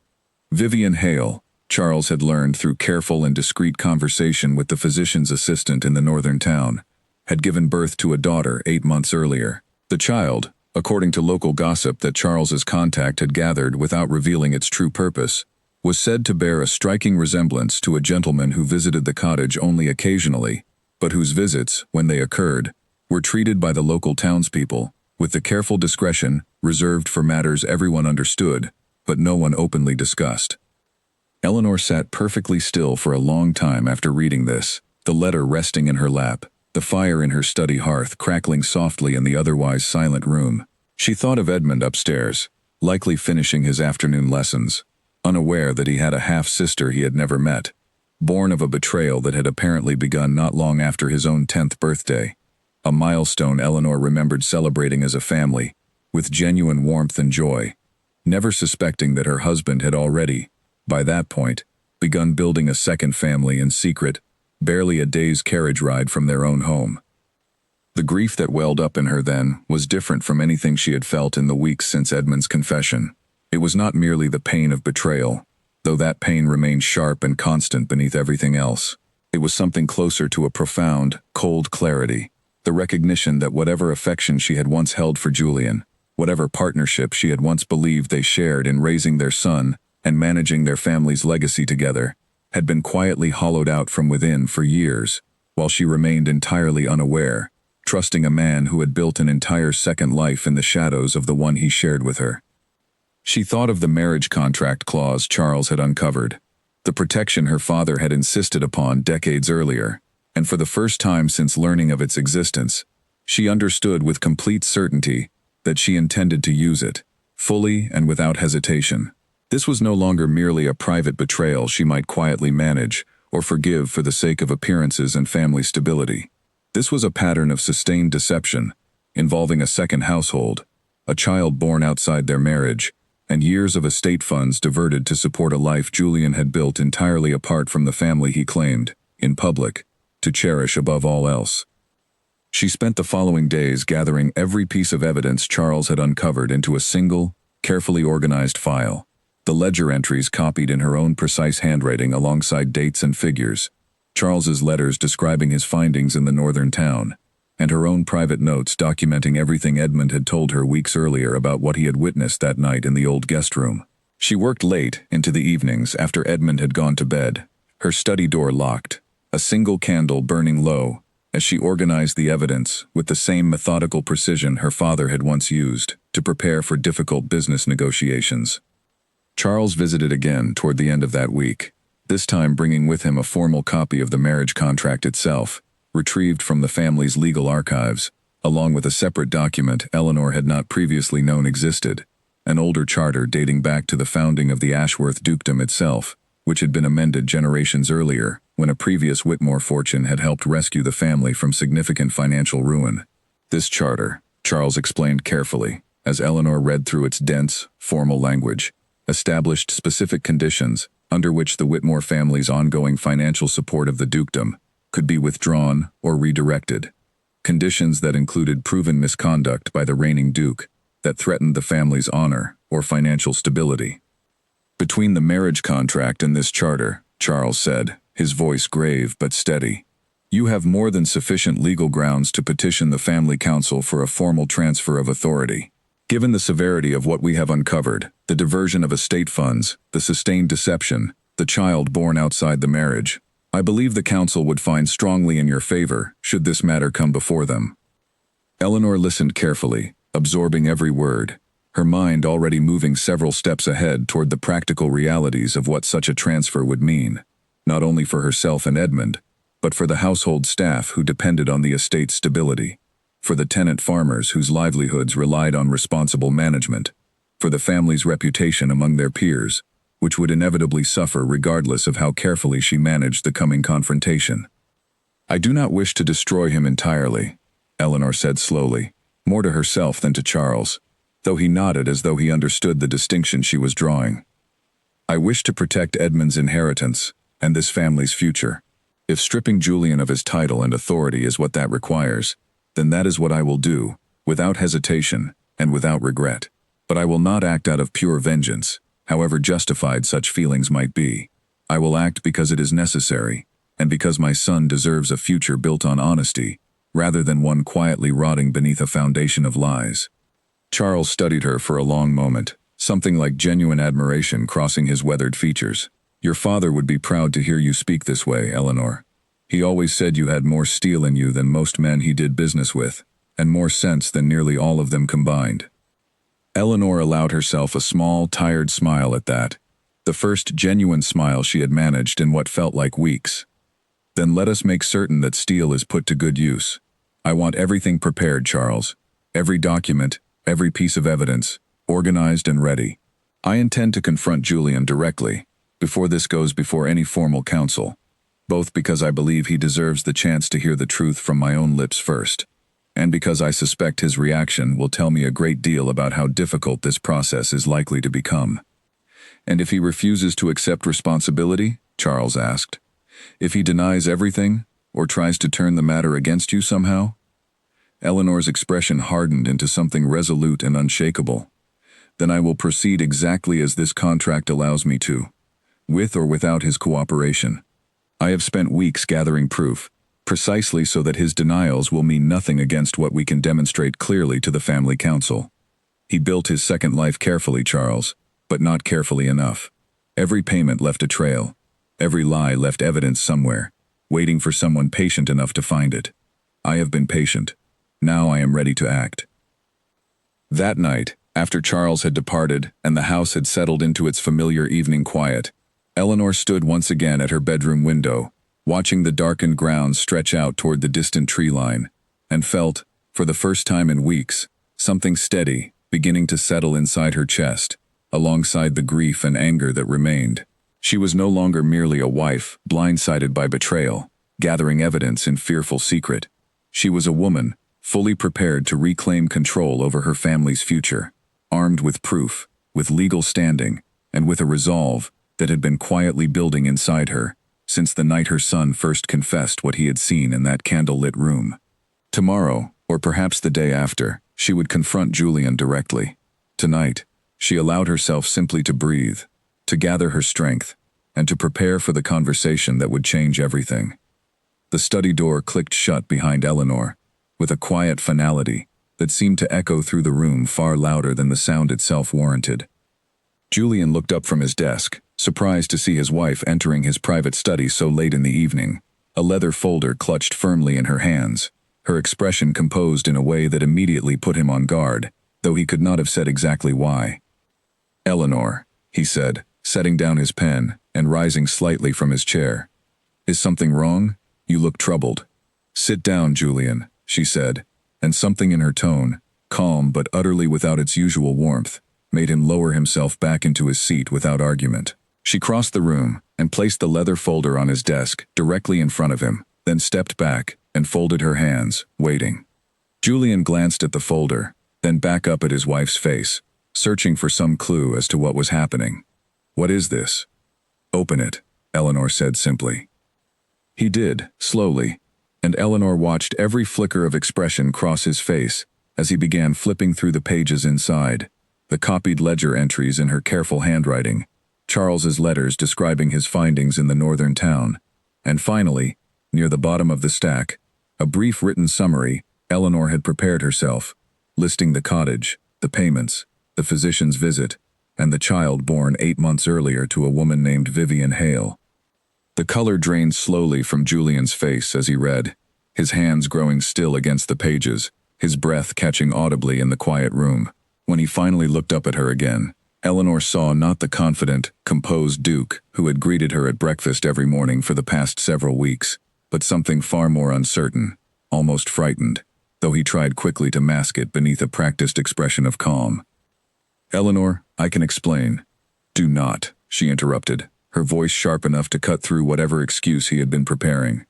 Vivian Hale, Charles had learned through careful and discreet conversation with the physician's assistant in the northern town, had given birth to a daughter 8 months earlier. The child, according to local gossip that Charles's contact had gathered without revealing its true purpose, was said to bear a striking resemblance to a gentleman who visited the cottage only occasionally, but whose visits, when they occurred, were treated by the local townspeople with the careful discretion reserved for matters everyone understood, but no one openly discussed. Eleanor sat perfectly still for a long time after reading this, the letter resting in her lap, the fire in her study hearth crackling softly in the otherwise silent room. She thought of Edmund upstairs, likely finishing his afternoon lessons, unaware that he had a half-sister he had never met, born of a betrayal that had apparently begun not long after his own 10th birthday, a milestone Eleanor remembered celebrating as a family, with genuine warmth and joy, never suspecting that her husband had already, by that point, begun building a second family in secret, barely a day's carriage ride from their own home. The grief that welled up in her then was different from anything she had felt in the weeks since Edmund's confession. It was not merely the pain of betrayal, though that pain remained sharp and constant beneath everything else. It was something closer to a profound, cold clarity, the recognition that whatever affection she had once held for Julian, whatever partnership she had once believed they shared in raising their son and managing their family's legacy together, had been quietly hollowed out from within for years, while she remained entirely unaware, trusting a man who had built an entire second life in the shadows of the one he shared with her. She thought of the marriage contract clause Charles had uncovered, the protection her father had insisted upon decades earlier, and for the first time since learning of its existence, she understood with complete certainty that she intended to use it, fully and without hesitation. This was no longer merely a private betrayal she might quietly manage or forgive for the sake of appearances and family stability. This was a pattern of sustained deception, involving a second household, a child born outside their marriage, and years of estate funds diverted to support a life Julian had built entirely apart from the family he claimed, in public, to cherish above all else. She spent the following days gathering every piece of evidence Charles had uncovered into a single, carefully organized file, the ledger entries copied in her own precise handwriting alongside dates and figures, Charles's letters describing his findings in the northern town, and her own private notes documenting everything Edmund had told her weeks earlier about what he had witnessed that night in the old guest room. She worked late into the evenings after Edmund had gone to bed, her study door locked, a single candle burning low, as she organized the evidence with the same methodical precision her father had once used to prepare for difficult business negotiations. Charles visited again toward the end of that week, this time bringing with him a formal copy of the marriage contract itself, retrieved from the family's legal archives, along with a separate document Eleanor had not previously known existed, an older charter dating back to the founding of the Ashworth dukedom itself, which had been amended generations earlier when a previous Whitmore fortune had helped rescue the family from significant financial ruin. This charter, Charles explained carefully, as Eleanor read through its dense, formal language, established specific conditions under which the Whitmore family's ongoing financial support of the dukedom could be withdrawn or redirected, conditions that included proven misconduct by the reigning duke that threatened the family's honor or financial stability. Between the marriage contract and this charter, Charles said, his voice grave but steady, you have more than sufficient legal grounds to petition the family council for a formal transfer of authority. Given the severity of what we have uncovered, the diversion of estate funds, the sustained deception, the child born outside the marriage, I believe the council would find strongly in your favor should this matter come before them. Eleanor listened carefully, absorbing every word, her mind already moving several steps ahead toward the practical realities of what such a transfer would mean, not only for herself and Edmund, but for the household staff who depended on the estate's stability, for the tenant farmers whose livelihoods relied on responsible management, for the family's reputation among their peers, which would inevitably suffer regardless of how carefully she managed the coming confrontation. I do not wish to destroy him entirely, Eleanor said slowly, more to herself than to Charles, though he nodded as though he understood the distinction she was drawing. I wish to protect Edmund's inheritance and this family's future. If stripping Julian of his title and authority is what that requires, then that is what I will do, without hesitation and without regret. But I will not act out of pure vengeance, however justified such feelings might be. I will act because it is necessary, and because my son deserves a future built on honesty, rather than one quietly rotting beneath a foundation of lies. Charles studied her for a long moment, something like genuine admiration crossing his weathered features. Your father would be proud to hear you speak this way, Eleanor. He always said you had more steel in you than most men he did business with, and more sense than nearly all of them combined. Eleanor allowed herself a small, tired smile at that, the first genuine smile she had managed in what felt like weeks. "Then let us make certain that steel is put to good use. I want everything prepared, Charles. Every document, every piece of evidence, organized and ready. I intend to confront Julian directly, before this goes before any formal council, both because I believe he deserves the chance to hear the truth from my own lips first, and because I suspect his reaction will tell me a great deal about how difficult this process is likely to become." "And if he refuses to accept responsibility?" Charles asked. "If he denies everything, or tries to turn the matter against you somehow?" Eleanor's expression hardened into something resolute and unshakable. "Then I will proceed exactly as this contract allows me to, with or without his cooperation. I have spent weeks gathering proof, precisely so that his denials will mean nothing against what we can demonstrate clearly to the family council. He built his second life carefully, Charles, but not carefully enough. Every payment left a trail. Every lie left evidence somewhere, waiting for someone patient enough to find it. I have been patient. Now I am ready to act." That night, after Charles had departed and the house had settled into its familiar evening quiet, Eleanor stood once again at her bedroom window, watching the darkened grounds stretch out toward the distant tree line, and felt, for the first time in weeks, something steady beginning to settle inside her chest, alongside the grief and anger that remained. She was no longer merely a wife, blindsided by betrayal, gathering evidence in fearful secret. She was a woman, fully prepared to reclaim control over her family's future, armed with proof, with legal standing, and with a resolve that had been quietly building inside her since the night her son first confessed what he had seen in that candle-lit room. Tomorrow, or perhaps the day after, she would confront Julian directly. Tonight, she allowed herself simply to breathe, to gather her strength, and to prepare for the conversation that would change everything. The study door clicked shut behind Eleanor, with a quiet finality that seemed to echo through the room far louder than the sound itself warranted. Julian looked up from his desk, surprised to see his wife entering his private study so late in the evening, a leather folder clutched firmly in her hands, her expression composed in a way that immediately put him on guard, though he could not have said exactly why. "Eleanor," he said, setting down his pen and rising slightly from his chair. "Is something wrong? You look troubled." "Sit down, Julian," she said, and something in her tone, calm but utterly without its usual warmth, made him lower himself back into his seat without argument. She crossed the room and placed the leather folder on his desk directly in front of him, then stepped back and folded her hands, waiting. Julian glanced at the folder, then back up at his wife's face, searching for some clue as to what was happening. "What is this?" "Open it," Eleanor said simply. He did, slowly, and Eleanor watched every flicker of expression cross his face as he began flipping through the pages inside, the copied ledger entries in her careful handwriting, Charles's letters describing his findings in the northern town, and finally, near the bottom of the stack, a brief written summary. Eleanor had prepared herself, listing the cottage, the payments, the physician's visit, and the child born 8 months earlier to a woman named Vivian Hale. The color drained slowly from Julian's face as he read, his hands growing still against the pages, his breath catching audibly in the quiet room. When he finally looked up at her again, Eleanor saw not the confident, composed Duke who had greeted her at breakfast every morning for the past several weeks, but something far more uncertain, almost frightened, though he tried quickly to mask it beneath a practiced expression of calm. "Eleanor, I can explain." "Do not," she interrupted, her voice sharp enough to cut through whatever excuse he had been preparing.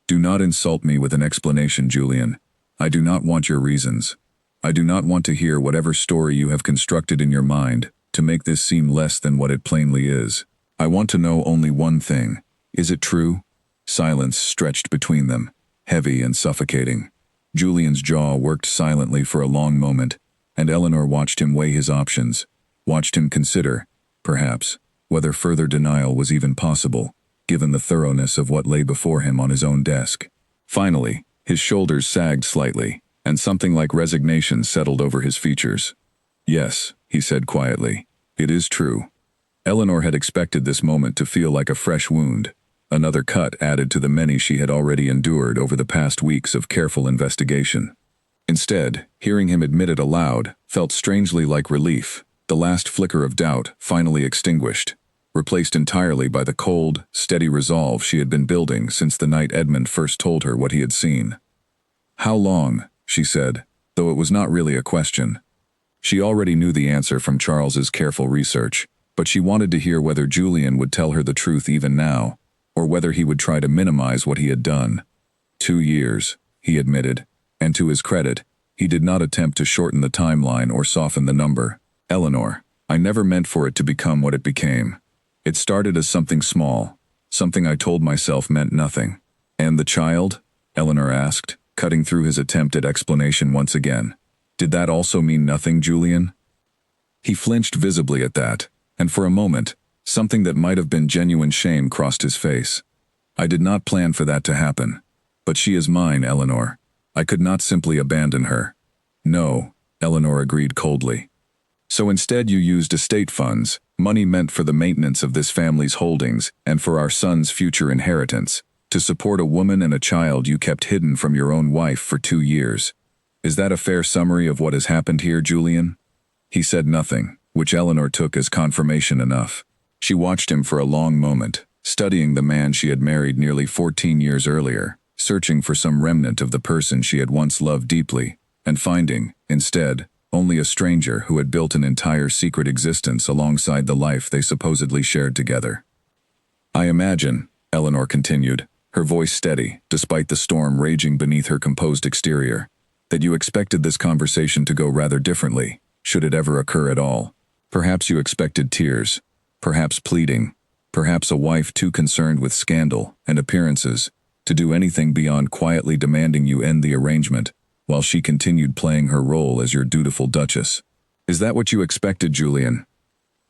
"Do not insult me with an explanation, Julian. I do not want your reasons. I do not want to hear whatever story you have constructed in your mind to make this seem less than what it plainly is. I want to know only one thing. Is it true?" Silence stretched between them, heavy and suffocating. Julian's jaw worked silently for a long moment, and Eleanor watched him weigh his options, watched him consider, perhaps, whether further denial was even possible, given the thoroughness of what lay before him on his own desk. Finally, his shoulders sagged slightly, and something like resignation settled over his features. "Yes," he said quietly, "it is true." Eleanor had expected this moment to feel like a fresh wound, another cut added to the many she had already endured over the past weeks of careful investigation. Instead, hearing him admit it aloud felt strangely like relief, the last flicker of doubt finally extinguished. replaced entirely by the cold, steady resolve she had been building since the night Edmund first told her what he had seen. "How long?" she said, though it was not really a question. She already knew the answer from Charles's careful research, but she wanted to hear whether Julian would tell her the truth even now, or whether he would try to minimize what he had done. 2 years, he admitted, and to his credit, he did not attempt to shorten the timeline or soften the number. "Eleanor, I never meant for it to become what it became. It started as something small, something I told myself meant nothing." "And the child?" Eleanor asked, cutting through his attempt at explanation once again. "Did that also mean nothing, Julian?" He flinched visibly at that, and for a moment, something that might have been genuine shame crossed his face. "I did not plan for that to happen. But she is mine, Eleanor. I could not simply abandon her." "No," Eleanor agreed coldly. "So instead you used estate funds, money meant for the maintenance of this family's holdings and for our son's future inheritance, to support a woman and a child you kept hidden from your own wife for 2 years. Is that a fair summary of what has happened here, Julian?" He said nothing, which Eleanor took as confirmation enough. She watched him for a long moment, studying the man she had married nearly 14 years earlier, searching for some remnant of the person she had once loved deeply, and finding, instead, only a stranger who had built an entire secret existence alongside the life they supposedly shared together. "I imagine," Eleanor continued, her voice steady, despite the storm raging beneath her composed exterior, "that you expected this conversation to go rather differently, should it ever occur at all. Perhaps you expected tears, perhaps pleading, perhaps a wife too concerned with scandal and appearances to do anything beyond quietly demanding you end the arrangement, while she continued playing her role as your dutiful duchess. Is that what you expected, Julian?"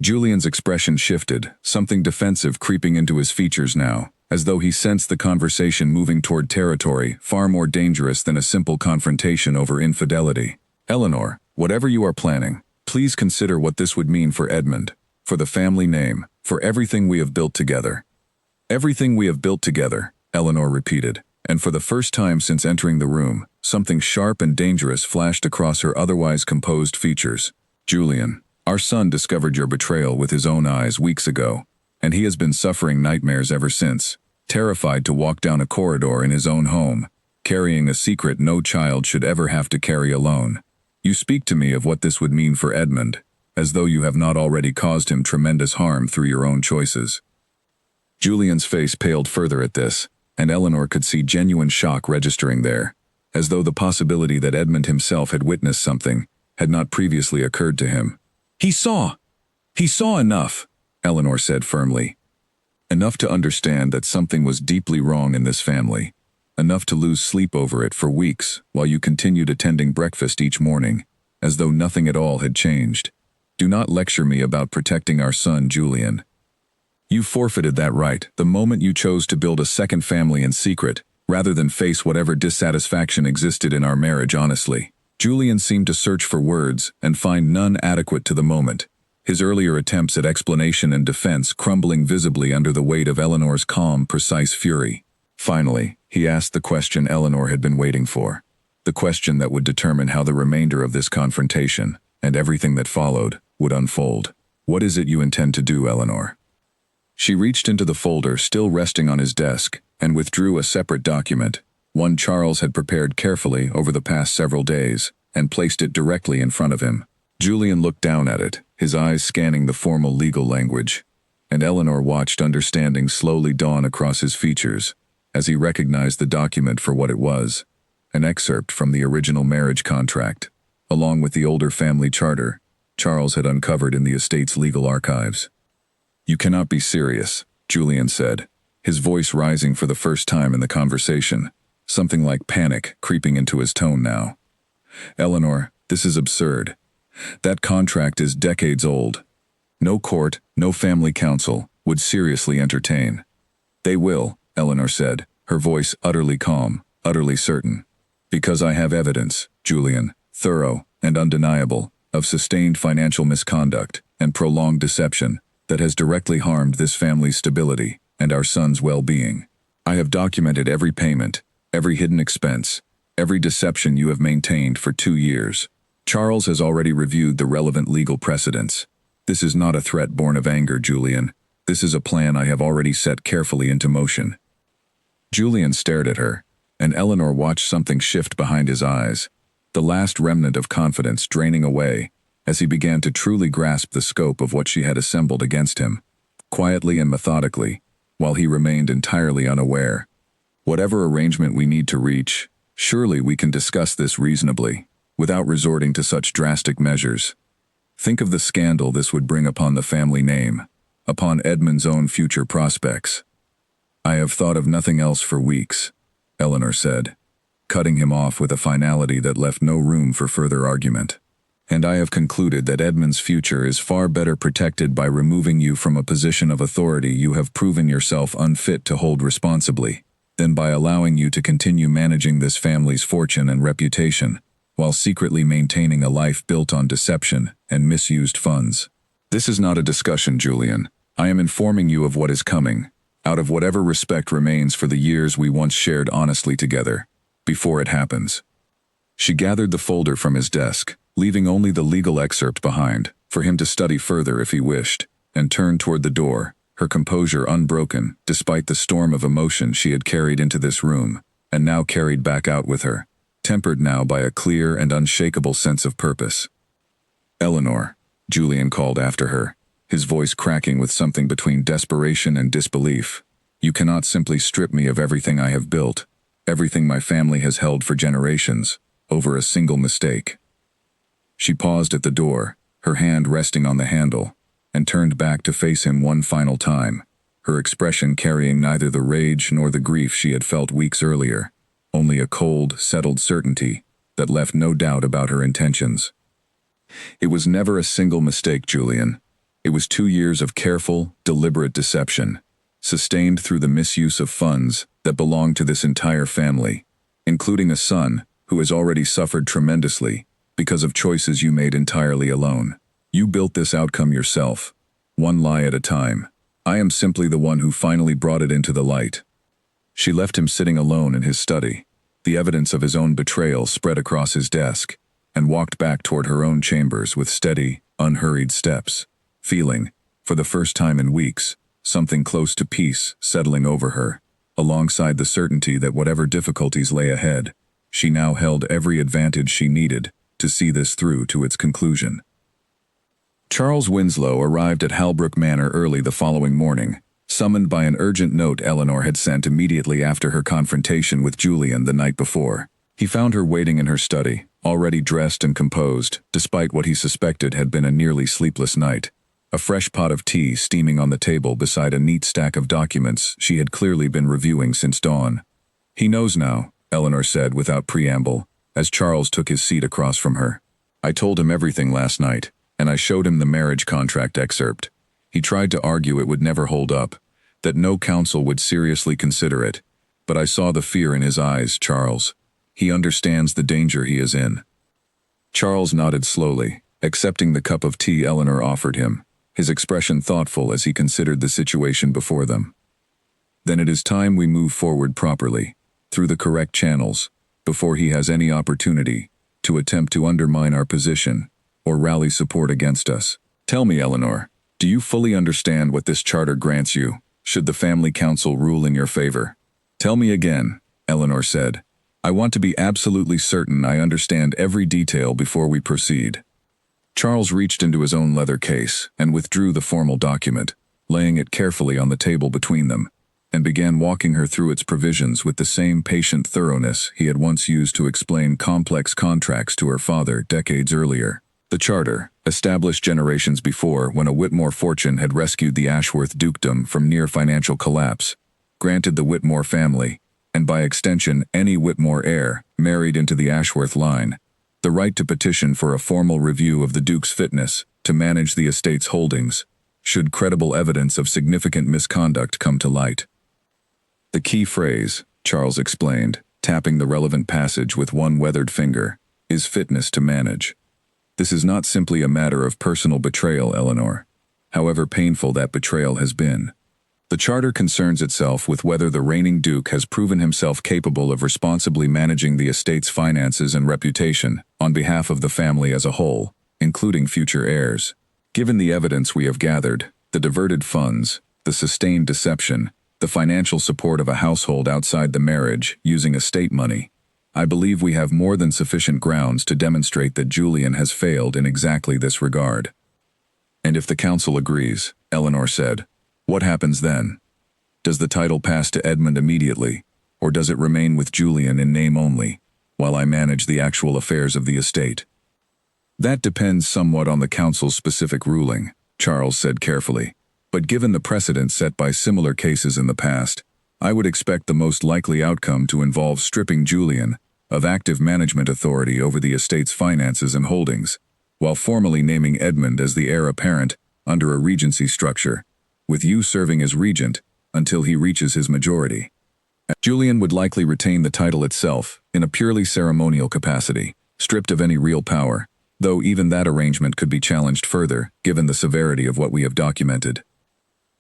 Julian's expression shifted, something defensive creeping into his features now, as though he sensed the conversation moving toward territory far more dangerous than a simple confrontation over infidelity. "Eleanor, whatever you are planning, please consider what this would mean for Edmund, for the family name, for everything we have built together." "Everything we have built together," Eleanor repeated, and for the first time since entering the room, something sharp and dangerous flashed across her otherwise composed features. "Julian, our son discovered your betrayal with his own eyes weeks ago, and he has been suffering nightmares ever since, terrified to walk down a corridor in his own home, carrying a secret no child should ever have to carry alone. You speak to me of what this would mean for Edmund, as though you have not already caused him tremendous harm through your own choices." Julian's face paled further at this, and Eleanor could see genuine shock registering there, as though the possibility that Edmund himself had witnessed something had not previously occurred to him. He saw enough," Eleanor said firmly. "Enough to understand that something was deeply wrong in this family, enough to lose sleep over it for weeks while you continued attending breakfast each morning, as though nothing at all had changed. Do not lecture me about protecting our son, Julian. You forfeited that right the moment you chose to build a second family in secret, rather than face whatever dissatisfaction existed in our marriage honestly." Julian seemed to search for words and find none adequate to the moment, his earlier attempts at explanation and defense crumbling visibly under the weight of Eleanor's calm, precise fury. Finally, he asked the question Eleanor had been waiting for, the question that would determine how the remainder of this confrontation, and everything that followed, would unfold. "What is it you intend to do, Eleanor?" She reached into the folder still resting on his desk and withdrew a separate document, one Charles had prepared carefully over the past several days, and placed it directly in front of him. Julian looked down at it, his eyes scanning the formal legal language, and Eleanor watched understanding slowly dawn across his features as he recognized the document for what it was, an excerpt from the original marriage contract, along with the older family charter Charles had uncovered in the estate's legal archives. "You cannot be serious," Julian said, his voice rising for the first time in the conversation, something like panic creeping into his tone now. "Eleanor, this is absurd. That contract is decades old. No court, no family council would seriously entertain." "They will," Eleanor said, her voice utterly calm, utterly certain. "Because I have evidence, Julian, thorough and undeniable, of sustained financial misconduct and prolonged deception that has directly harmed this family's stability and our son's well-being. I have documented every payment, every hidden expense, every deception you have maintained for 2 years. Charles has already reviewed the relevant legal precedents. This is not a threat born of anger, Julian. This is a plan I have already set carefully into motion." Julian stared at her, and Eleanor watched something shift behind his eyes, the last remnant of confidence draining away as he began to truly grasp the scope of what she had assembled against him, quietly and methodically, while he remained entirely unaware. "Whatever arrangement we need to reach, surely we can discuss this reasonably, without resorting to such drastic measures. Think of the scandal this would bring upon the family name, upon Edmund's own future prospects." "I have thought of nothing else for weeks," Eleanor said, cutting him off with a finality that left no room for further argument. "And I have concluded that Edmund's future is far better protected by removing you from a position of authority you have proven yourself unfit to hold responsibly, than by allowing you to continue managing this family's fortune and reputation, while secretly maintaining a life built on deception and misused funds. This is not a discussion, Julian. I am informing you of what is coming, out of whatever respect remains for the years we once shared honestly together, before it happens." She gathered the folder from his desk, leaving only the legal excerpt behind, for him to study further if he wished, and turned toward the door, her composure unbroken despite the storm of emotion she had carried into this room, and now carried back out with her, tempered now by a clear and unshakable sense of purpose. "Eleanor," Julian called after her, his voice cracking with something between desperation and disbelief, "you cannot simply strip me of everything I have built, everything my family has held for generations, over a single mistake." She paused at the door, her hand resting on the handle, and turned back to face him one final time, her expression carrying neither the rage nor the grief she had felt weeks earlier, only a cold, settled certainty that left no doubt about her intentions. "It was never a single mistake, Julian. It was 2 years of careful, deliberate deception, sustained through the misuse of funds that belonged to this entire family, including a son who has already suffered tremendously because of choices you made entirely alone. You built this outcome yourself, one lie at a time. I am simply the one who finally brought it into the light." She left him sitting alone in his study, the evidence of his own betrayal spread across his desk, and walked back toward her own chambers with steady, unhurried steps, feeling, for the first time in weeks, something close to peace settling over her, alongside the certainty that whatever difficulties lay ahead, she now held every advantage she needed to see this through to its conclusion. Charles Winslow arrived at Halbrook Manor early the following morning, summoned by an urgent note Eleanor had sent immediately after her confrontation with Julian the night before. He found her waiting in her study, already dressed and composed, despite what he suspected had been a nearly sleepless night. A fresh pot of tea steaming on the table beside a neat stack of documents she had clearly been reviewing since dawn. "He knows now," Eleanor said without preamble, as Charles took his seat across from her. "I told him everything last night, and I showed him the marriage contract excerpt. He tried to argue it would never hold up, that no counsel would seriously consider it, but I saw the fear in his eyes, Charles. He understands the danger he is in." Charles nodded slowly, accepting the cup of tea Eleanor offered him, his expression thoughtful as he considered the situation before them. "Then it is time we move forward properly, through the correct channels, before he has any opportunity to attempt to undermine our position or rally support against us. Tell me, Eleanor, do you fully understand what this charter grants you, should the family council rule in your favor?" "Tell me again," Eleanor said. "I want to be absolutely certain I understand every detail before we proceed." Charles reached into his own leather case and withdrew the formal document, laying it carefully on the table between them, and began walking her through its provisions with the same patient thoroughness he had once used to explain complex contracts to her father decades earlier. The charter, established generations before when a Whitmore fortune had rescued the Ashworth dukedom from near financial collapse, granted the Whitmore family, and by extension any Whitmore heir married into the Ashworth line, the right to petition for a formal review of the Duke's fitness to manage the estate's holdings, should credible evidence of significant misconduct come to light. The key phrase, Charles explained, tapping the relevant passage with one weathered finger, is fitness to manage. This is not simply a matter of personal betrayal, Eleanor, however painful that betrayal has been. The charter concerns itself with whether the reigning duke has proven himself capable of responsibly managing the estate's finances and reputation on behalf of the family as a whole, including future heirs. Given the evidence we have gathered, the diverted funds, the sustained deception, the financial support of a household outside the marriage using estate money. I believe we have more than sufficient grounds to demonstrate that Julian has failed in exactly this regard. And if the council agrees, Eleanor said, what happens then? Does the title pass to Edmund immediately, or does it remain with Julian in name only, while I manage the actual affairs of the estate? That depends somewhat on the council's specific ruling, Charles said carefully, but given the precedent set by similar cases in the past, I would expect the most likely outcome to involve stripping Julian of active management authority over the estate's finances and holdings, while formally naming Edmund as the heir apparent under a regency structure, with you serving as regent until he reaches his majority. Julian would likely retain the title itself in a purely ceremonial capacity, stripped of any real power, though even that arrangement could be challenged further given the severity of what we have documented.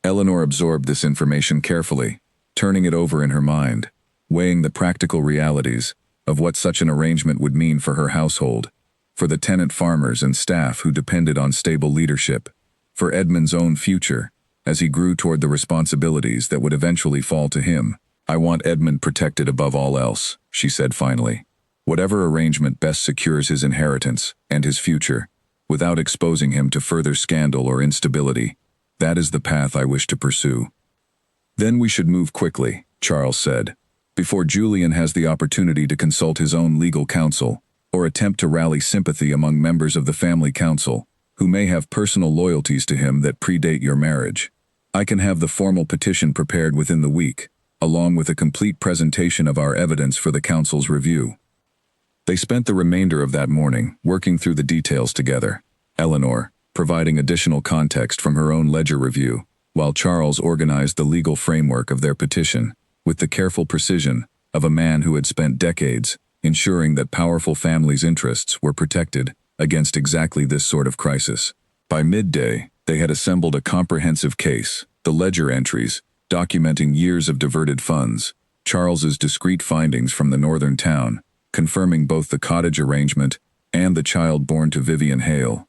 Eleanor absorbed this information carefully, turning it over in her mind, weighing the practical realities of what such an arrangement would mean for her household, for the tenant farmers and staff who depended on stable leadership, for Edmund's own future as he grew toward the responsibilities that would eventually fall to him. I want Edmund protected above all else, she said finally. Whatever arrangement best secures his inheritance and his future, without exposing him to further scandal or instability, that is the path I wish to pursue. Then we should move quickly, Charles said, before Julian has the opportunity to consult his own legal counsel or attempt to rally sympathy among members of the family council who may have personal loyalties to him that predate your marriage. I can have the formal petition prepared within the week, along with a complete presentation of our evidence for the council's review. They spent the remainder of that morning working through the details together, Eleanor providing additional context from her own ledger review, while Charles organized the legal framework of their petition with the careful precision of a man who had spent decades ensuring that powerful families' interests were protected against exactly this sort of crisis. By midday, they had assembled a comprehensive case, the ledger entries, documenting years of diverted funds, Charles's discreet findings from the northern town, confirming both the cottage arrangement and the child born to Vivian Hale,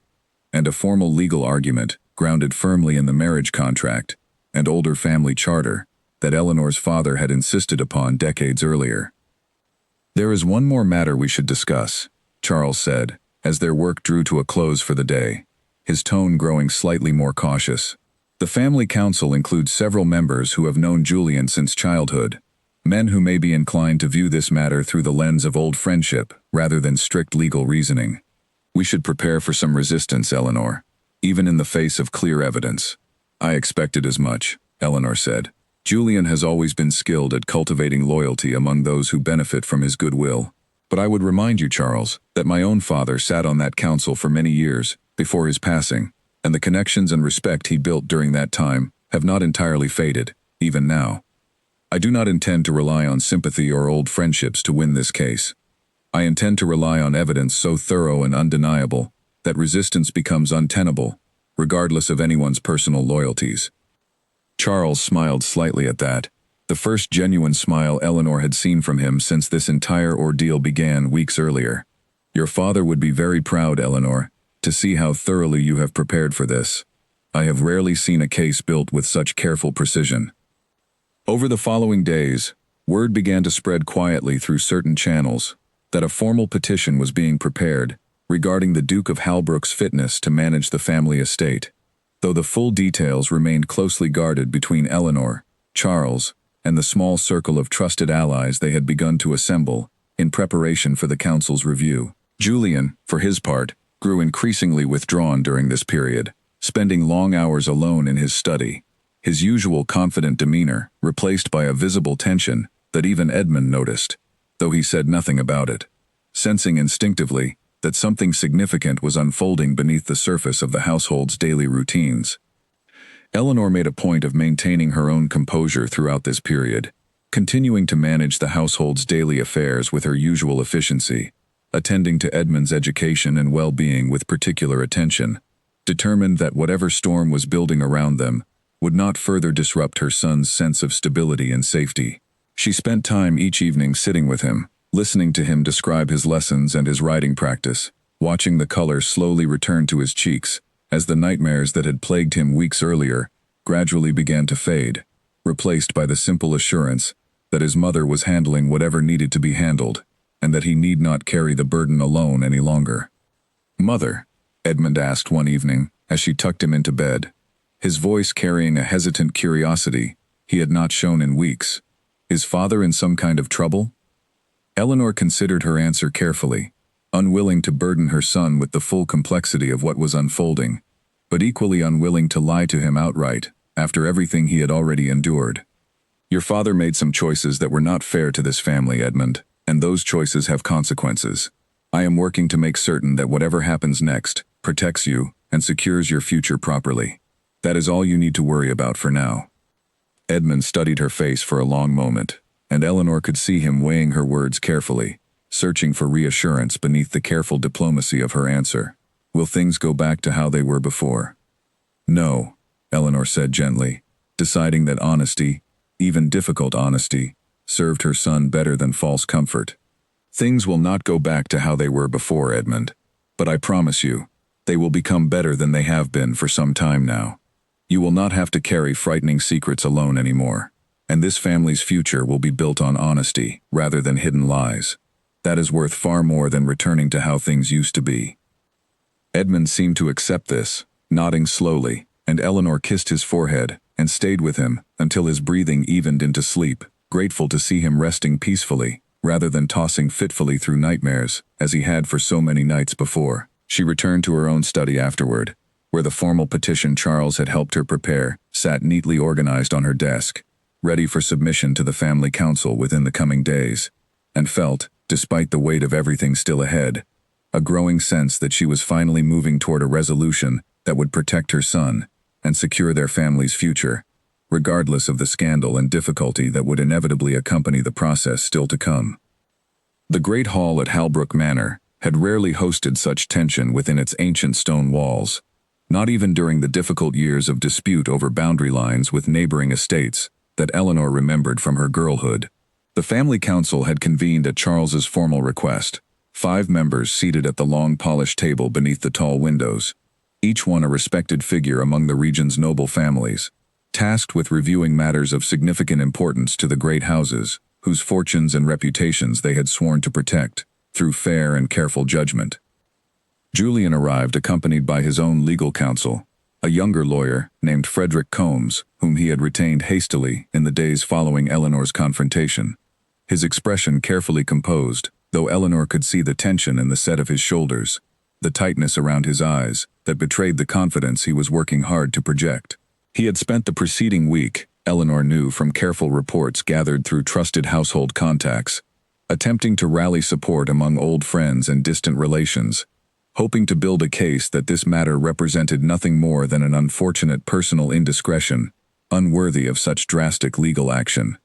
and a formal legal argument grounded firmly in the marriage contract and older family charter that Eleanor's father had insisted upon decades earlier. There is one more matter we should discuss, Charles said, as their work drew to a close for the day, his tone growing slightly more cautious. The family council includes several members who have known Julian since childhood, men who may be inclined to view this matter through the lens of old friendship rather than strict legal reasoning. We should prepare for some resistance, Eleanor, even in the face of clear evidence. I expected as much, Eleanor said. Julian has always been skilled at cultivating loyalty among those who benefit from his goodwill. But I would remind you, Charles, that my own father sat on that council for many years before his passing, and the connections and respect he built during that time have not entirely faded, even now. I do not intend to rely on sympathy or old friendships to win this case. I intend to rely on evidence so thorough and undeniable that resistance becomes untenable, regardless of anyone's personal loyalties. Charles smiled slightly at that, the first genuine smile Eleanor had seen from him since this entire ordeal began weeks earlier. Your father would be very proud, Eleanor, to see how thoroughly you have prepared for this. I have rarely seen a case built with such careful precision. Over the following days, word began to spread quietly through certain channels that a formal petition was being prepared regarding the Duke of Halbrook's fitness to manage the family estate, though the full details remained closely guarded between Eleanor, Charles, and the small circle of trusted allies they had begun to assemble in preparation for the council's review. Julian, for his part, grew increasingly withdrawn during this period, spending long hours alone in his study, his usual confident demeanor replaced by a visible tension that even Edmund noticed, though he said nothing about it, sensing instinctively that something significant was unfolding beneath the surface of the household's daily routines. Eleanor made a point of maintaining her own composure throughout this period, continuing to manage the household's daily affairs with her usual efficiency, attending to Edmund's education and well-being with particular attention, determined that whatever storm was building around them would not further disrupt her son's sense of stability and safety. She spent time each evening sitting with him, listening to him describe his lessons and his writing practice, watching the color slowly return to his cheeks as the nightmares that had plagued him weeks earlier gradually began to fade, replaced by the simple assurance that his mother was handling whatever needed to be handled, and that he need not carry the burden alone any longer. "Mother," Edmund asked one evening, as she tucked him into bed, his voice carrying a hesitant curiosity he had not shown in weeks. "Is father in some kind of trouble?" Eleanor considered her answer carefully, unwilling to burden her son with the full complexity of what was unfolding, but equally unwilling to lie to him outright after everything he had already endured. "Your father made some choices that were not fair to this family, Edmund, and those choices have consequences. I am working to make certain that whatever happens next protects you and secures your future properly. That is all you need to worry about for now." Edmund studied her face for a long moment, and Eleanor could see him weighing her words carefully, searching for reassurance beneath the careful diplomacy of her answer. "Will things go back to how they were before?" "No," Eleanor said gently, deciding that honesty, even difficult honesty, served her son better than false comfort. "Things will not go back to how they were before, Edmund, but I promise you, they will become better than they have been for some time now. You will not have to carry frightening secrets alone anymore, and this family's future will be built on honesty rather than hidden lies. That is worth far more than returning to how things used to be." Edmund seemed to accept this, nodding slowly, and Eleanor kissed his forehead and stayed with him until his breathing evened into sleep, grateful to see him resting peacefully, rather than tossing fitfully through nightmares, as he had for so many nights before. She returned to her own study afterward, where the formal petition Charles had helped her prepare sat neatly organized on her desk, ready for submission to the family council within the coming days, and felt, despite the weight of everything still ahead, a growing sense that she was finally moving toward a resolution that would protect her son and secure their family's future, regardless of the scandal and difficulty that would inevitably accompany the process still to come. The great hall at Halbrook Manor had rarely hosted such tension within its ancient stone walls, not even during the difficult years of dispute over boundary lines with neighboring estates that Eleanor remembered from her girlhood. The family council had convened at Charles's formal request, 5 members seated at the long polished table beneath the tall windows, each one a respected figure among the region's noble families, tasked with reviewing matters of significant importance to the great houses, whose fortunes and reputations they had sworn to protect, through fair and careful judgment. Julian arrived accompanied by his own legal counsel, a younger lawyer named Frederick Combs, whom he had retained hastily in the days following Eleanor's confrontation. His expression carefully composed, though Eleanor could see the tension in the set of his shoulders, the tightness around his eyes that betrayed the confidence he was working hard to project. He had spent the preceding week, Eleanor knew from careful reports gathered through trusted household contacts, attempting to rally support among old friends and distant relations, hoping to build a case that this matter represented nothing more than an unfortunate personal indiscretion, unworthy of such drastic legal action.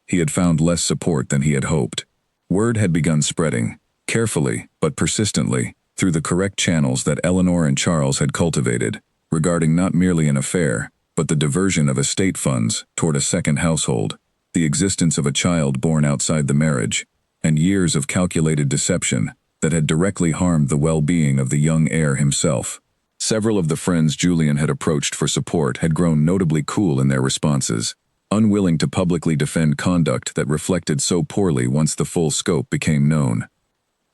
He had found less support than he had hoped. Word had begun spreading, carefully but persistently, through the correct channels that Eleanor and Charles had cultivated, regarding not merely an affair, but the diversion of estate funds toward a second household, the existence of a child born outside the marriage, and years of calculated deception that had directly harmed the well-being of the young heir himself. Several of the friends Julian had approached for support had grown notably cool in their responses, unwilling to publicly defend conduct that reflected so poorly once the full scope became known.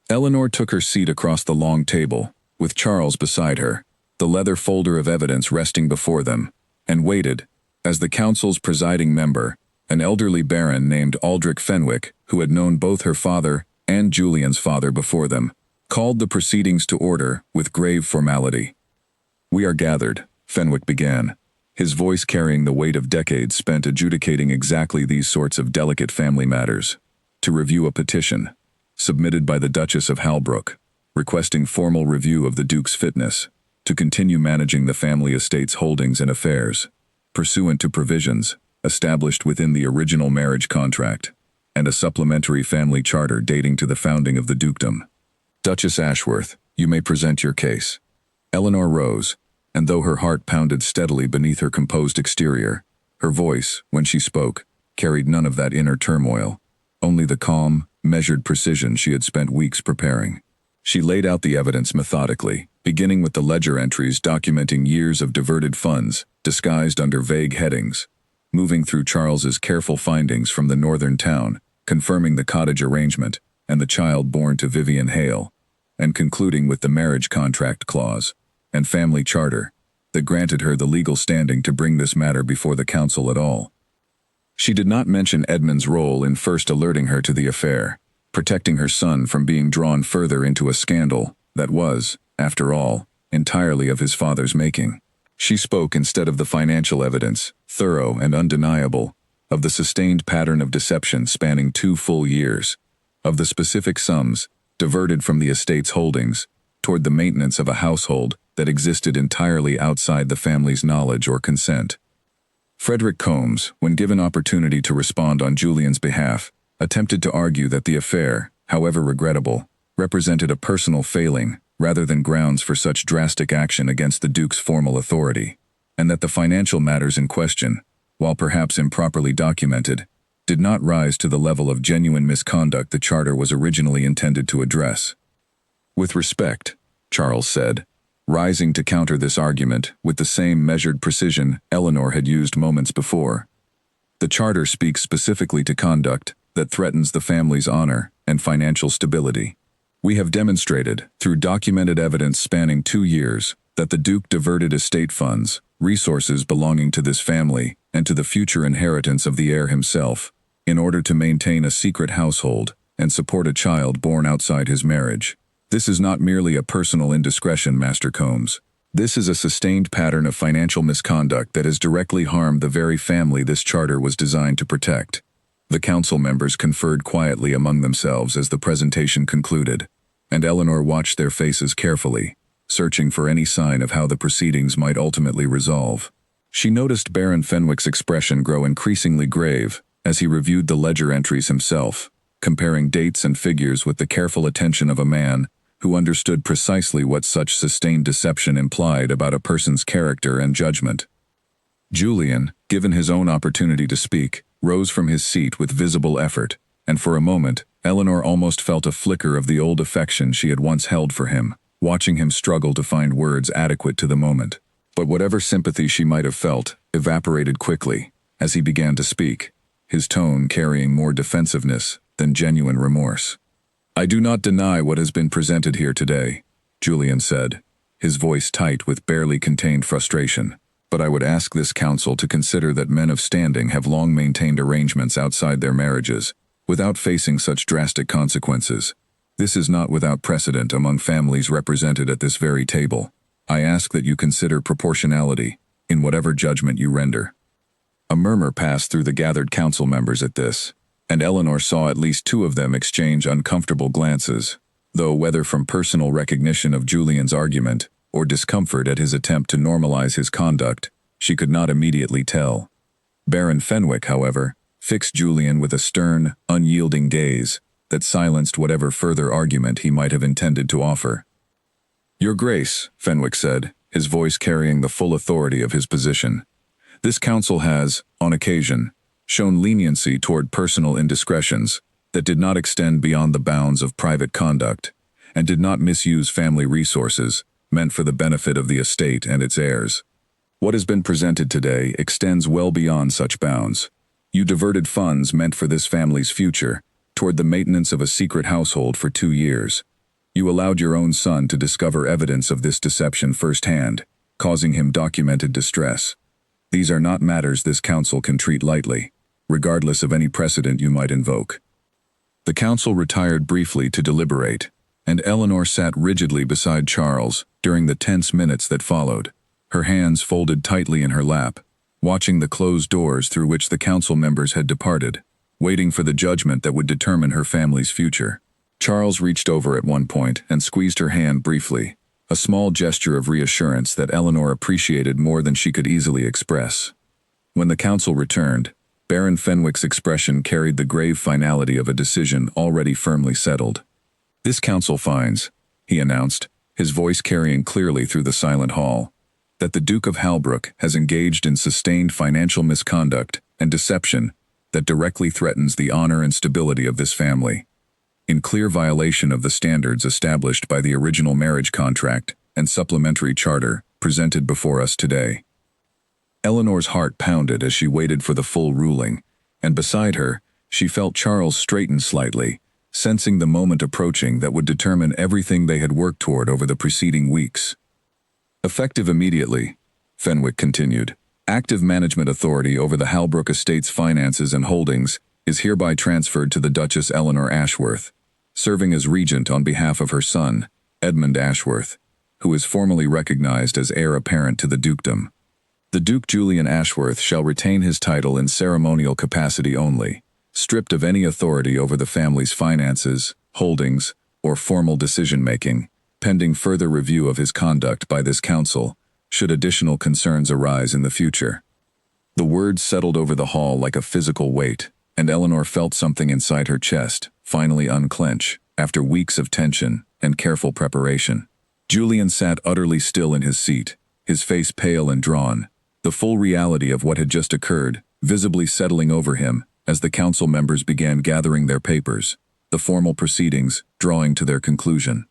Eleanor took her seat across the long table, with Charles beside her, the leather folder of evidence resting before them, and waited, as the council's presiding member, an elderly baron named Aldrich Fenwick, who had known both her father and Julian's father before them, called the proceedings to order with grave formality. "We are gathered," Fenwick began, his voice carrying the weight of decades spent adjudicating exactly these sorts of delicate family matters, "to review a petition, submitted by the Duchess of Halbrook, requesting formal review of the Duke's fitness to continue managing the family estate's holdings and affairs, pursuant to provisions established within the original marriage contract, and a supplementary family charter dating to the founding of the dukedom. Duchess Ashworth, you may present your case." Eleanor rose, and though her heart pounded steadily beneath her composed exterior, her voice, when she spoke, carried none of that inner turmoil, only the calm, measured precision she had spent weeks preparing. She laid out the evidence methodically, beginning with the ledger entries documenting years of diverted funds, disguised under vague headings, moving through Charles's careful findings from the northern town, confirming the cottage arrangement and the child born to Vivian Hale, and concluding with the marriage contract clause and family charter that granted her the legal standing to bring this matter before the council at all. She did not mention Edmund's role in first alerting her to the affair, protecting her son from being drawn further into a scandal that was, after all, entirely of his father's making. She spoke instead of the financial evidence, thorough and undeniable, of the sustained pattern of deception spanning 2 full years, of the specific sums diverted from the estate's holdings toward the maintenance of a household that existed entirely outside the family's knowledge or consent. Frederick Combs, when given opportunity to respond on Julian's behalf, attempted to argue that the affair, however regrettable, represented a personal failing rather than grounds for such drastic action against the Duke's formal authority, and that the financial matters in question, while perhaps improperly documented, did not rise to the level of genuine misconduct the charter was originally intended to address. With respect, Charles said, rising to counter this argument with the same measured precision Eleanor had used moments before. The charter speaks specifically to conduct that threatens the family's honor and financial stability. We have demonstrated, through documented evidence spanning 2 years, that the Duke diverted estate funds, resources belonging to this family, and to the future inheritance of the heir himself, in order to maintain a secret household and support a child born outside his marriage. This is not merely a personal indiscretion, Master Combs. This is a sustained pattern of financial misconduct that has directly harmed the very family this charter was designed to protect. The council members conferred quietly among themselves as the presentation concluded, and Eleanor watched their faces carefully, searching for any sign of how the proceedings might ultimately resolve. She noticed Baron Fenwick's expression grow increasingly grave as he reviewed the ledger entries himself, comparing dates and figures with the careful attention of a man who understood precisely what such sustained deception implied about a person's character and judgment. Julian, given his own opportunity to speak, rose from his seat with visible effort, and for a moment, Eleanor almost felt a flicker of the old affection she had once held for him, watching him struggle to find words adequate to the moment. But whatever sympathy she might have felt evaporated quickly as he began to speak, his tone carrying more defensiveness than genuine remorse. "I do not deny what has been presented here today," Julian said, his voice tight with barely contained frustration. "But I would ask this council to consider that men of standing have long maintained arrangements outside their marriages, without facing such drastic consequences. This is not without precedent among families represented at this very table. I ask that you consider proportionality in whatever judgment you render." A murmur passed through the gathered council members at this, and Eleanor saw at least 2 of them exchange uncomfortable glances, though whether from personal recognition of Julian's argument or discomfort at his attempt to normalize his conduct, she could not immediately tell. Baron Fenwick, however, fixed Julian with a stern, unyielding gaze that silenced whatever further argument he might have intended to offer. "Your Grace," Fenwick said, his voice carrying the full authority of his position, "this council has, on occasion, shown leniency toward personal indiscretions that did not extend beyond the bounds of private conduct, and did not misuse family resources meant for the benefit of the estate and its heirs. What has been presented today extends well beyond such bounds. You diverted funds meant for this family's future toward the maintenance of a secret household for 2 years. You allowed your own son to discover evidence of this deception firsthand, causing him documented distress. These are not matters this council can treat lightly, regardless of any precedent you might invoke." The council retired briefly to deliberate, and Eleanor sat rigidly beside Charles during the tense minutes that followed, her hands folded tightly in her lap, watching the closed doors through which the council members had departed, waiting for the judgment that would determine her family's future. Charles reached over at one point and squeezed her hand briefly, a small gesture of reassurance that Eleanor appreciated more than she could easily express. When the council returned, Baron Fenwick's expression carried the grave finality of a decision already firmly settled. "This council finds," he announced, his voice carrying clearly through the silent hall, "that the Duke of Halbrook has engaged in sustained financial misconduct and deception that directly threatens the honor and stability of this family. In clear violation of the standards established by the original marriage contract and supplementary charter presented before us today. Eleanor's heart pounded as she waited for the full ruling, and beside her, she felt Charles straighten slightly, sensing the moment approaching that would determine everything they had worked toward over the preceding weeks. Effective immediately, Fenwick continued, active management authority over the Halbrook estate's finances and holdings is hereby transferred to the Duchess Eleanor Ashworth, serving as regent on behalf of her son, Edmund Ashworth, who is formally recognized as heir apparent to the dukedom. The Duke Julian Ashworth shall retain his title in ceremonial capacity only, stripped of any authority over the family's finances, holdings, or formal decision-making, pending further review of his conduct by this council, should additional concerns arise in the future. The words settled over the hall like a physical weight, and Eleanor felt something inside her chest finally unclench after weeks of tension and careful preparation. Julian sat utterly still in his seat, his face pale and drawn, the full reality of what had just occurred visibly settling over him as the council members began gathering their papers, the formal proceedings drawing to their conclusion.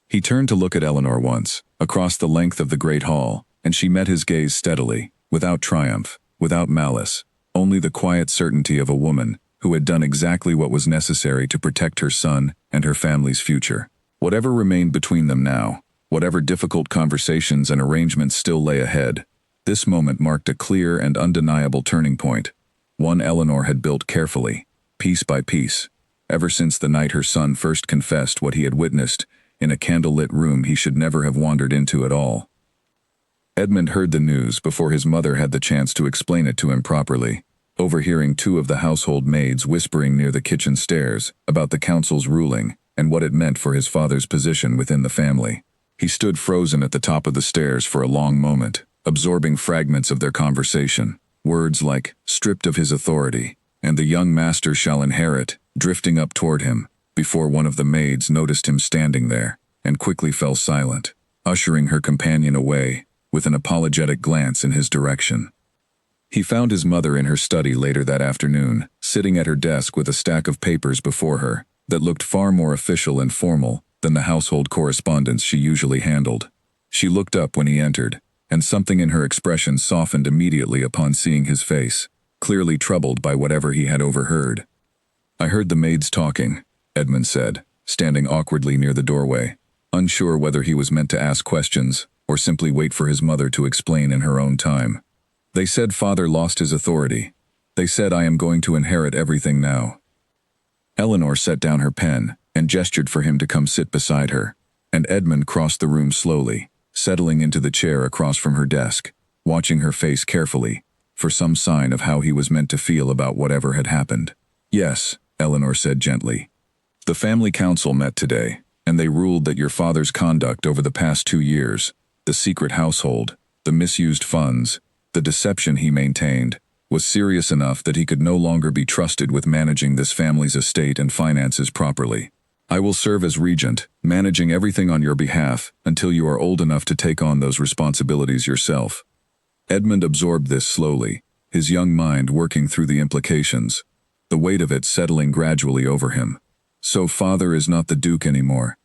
He turned to look at Eleanor once, across the length of the great hall, and she met his gaze steadily, without triumph, without malice, only the quiet certainty of a woman who had done exactly what was necessary to protect her son and her family's future. Whatever remained between them now, whatever difficult conversations and arrangements still lay ahead, this moment marked a clear and undeniable turning point, one Eleanor had built carefully, piece by piece, ever since the night her son first confessed what he had witnessed in a candlelit room he should never have wandered into at all. Edmund heard the news before his mother had the chance to explain it to him properly, overhearing two of the household maids whispering near the kitchen stairs about the council's ruling and what it meant for his father's position within the family. He stood frozen at the top of the stairs for a long moment, absorbing fragments of their conversation, words like stripped of his authority and the young master shall inherit drifting up toward him, before one of the maids noticed him standing there and quickly fell silent, ushering her companion away with an apologetic glance in his direction. He found his mother in her study later that afternoon, sitting at her desk with a stack of papers before her that looked far more official and formal than the household correspondence she usually handled. She looked up when he entered, and something in her expression softened immediately upon seeing his face, clearly troubled by whatever he had overheard. "I heard the maids talking," Edmund said, standing awkwardly near the doorway, unsure whether he was meant to ask questions or simply wait for his mother to explain in her own time. "They said father lost his authority. They said I am going to inherit everything now." Eleanor set down her pen and gestured for him to come sit beside her, and Edmund crossed the room slowly, settling into the chair across from her desk, watching her face carefully, for some sign of how he was meant to feel about whatever had happened. "Yes," Eleanor said gently. "The family council met today, and they ruled that your father's conduct over the past 2 years, the secret household, the misused funds, the deception he maintained, was serious enough that he could no longer be trusted with managing this family's estate and finances properly. I will serve as regent, managing everything on your behalf until you are old enough to take on those responsibilities yourself." Edmund absorbed this slowly, his young mind working through the implications, the weight of it settling gradually over him. "So father is not the Duke anymore."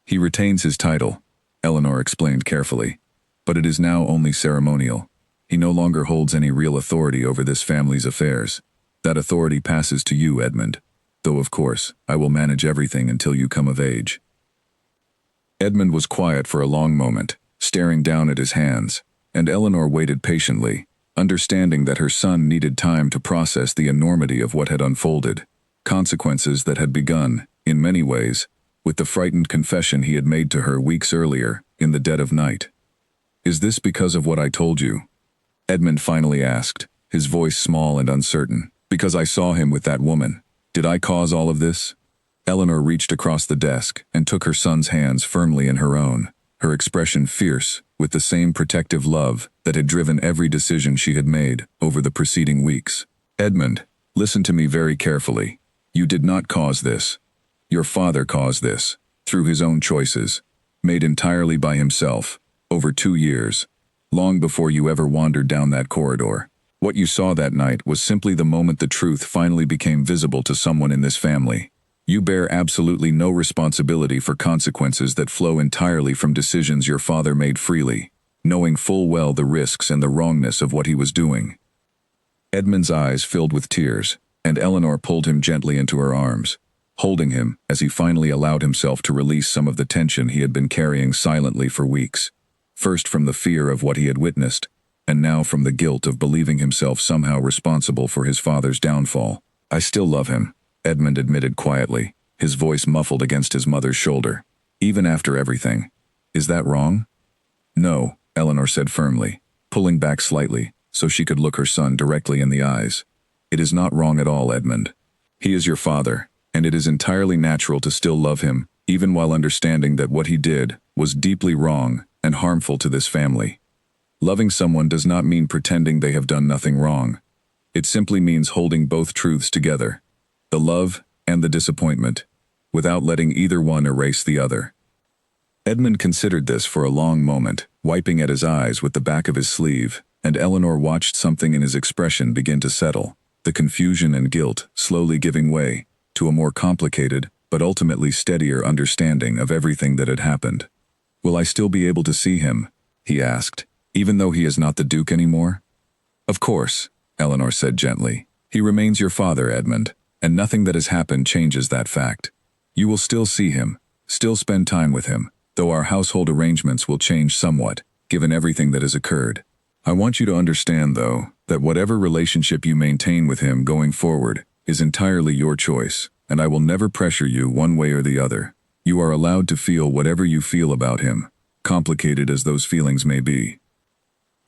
"He retains his title," Eleanor explained carefully, "but it is now only ceremonial. He no longer holds any real authority over this family's affairs. That authority passes to you, Edmund, though of course I will manage everything until you come of age." Edmund was quiet for a long moment, staring down at his hands, and Eleanor waited patiently, understanding that her son needed time to process the enormity of what had unfolded, consequences that had begun, in many ways, with the frightened confession he had made to her weeks earlier, in the dead of night. "Is this because of what I told you?" Edmund finally asked, his voice small and uncertain. "Because I saw him with that woman. Did I cause all of this?" Eleanor reached across the desk and took her son's hands firmly in her own, her expression fierce with the same protective love that had driven every decision she had made over the preceding weeks. "Edmund, listen to me very carefully. You did not cause this. Your father caused this, through his own choices, made entirely by himself, over 2 years, long before you ever wandered down that corridor. What you saw that night was simply the moment the truth finally became visible to someone in this family. You bear absolutely no responsibility for consequences that flow entirely from decisions your father made freely, knowing full well the risks and the wrongness of what he was doing." Edmund's eyes filled with tears, and Eleanor pulled him gently into her arms, holding him as he finally allowed himself to release some of the tension he had been carrying silently for weeks, first from the fear of what he had witnessed, and now from the guilt of believing himself somehow responsible for his father's downfall. "I still love him," Edmund admitted quietly, his voice muffled against his mother's shoulder. "Even after everything. Is that wrong?" "No," Eleanor said firmly, pulling back slightly so she could look her son directly in the eyes. "It is not wrong at all, Edmund. He is your father, and it is entirely natural to still love him, even while understanding that what he did was deeply wrong and harmful to this family. Loving someone does not mean pretending they have done nothing wrong. It simply means holding both truths together, the love and the disappointment, without letting either one erase the other." Edmund considered this for a long moment, wiping at his eyes with the back of his sleeve, and Eleanor watched something in his expression begin to settle, the confusion and guilt slowly giving way to a more complicated, but ultimately steadier understanding of everything that had happened. "Will I still be able to see him?" he asked, "even though he is not the Duke anymore?" "Of course," Eleanor said gently. "He remains your father, Edmund, and nothing that has happened changes that fact. You will still see him, still spend time with him, though our household arrangements will change somewhat, given everything that has occurred. I want you to understand, though, that whatever relationship you maintain with him going forward is entirely your choice, and I will never pressure you one way or the other. You are allowed to feel whatever you feel about him, complicated as those feelings may be."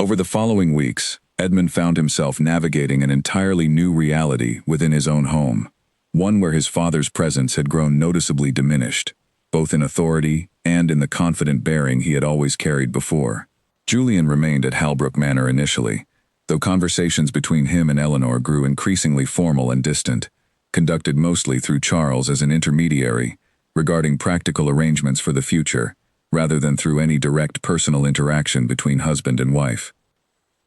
Over the following weeks, Edmund found himself navigating an entirely new reality within his own home, one where his father's presence had grown noticeably diminished, both in authority and in the confident bearing he had always carried before. Julian remained at Halbrook Manor initially, though conversations between him and Eleanor grew increasingly formal and distant, conducted mostly through Charles as an intermediary, regarding practical arrangements for the future, rather than through any direct personal interaction between husband and wife.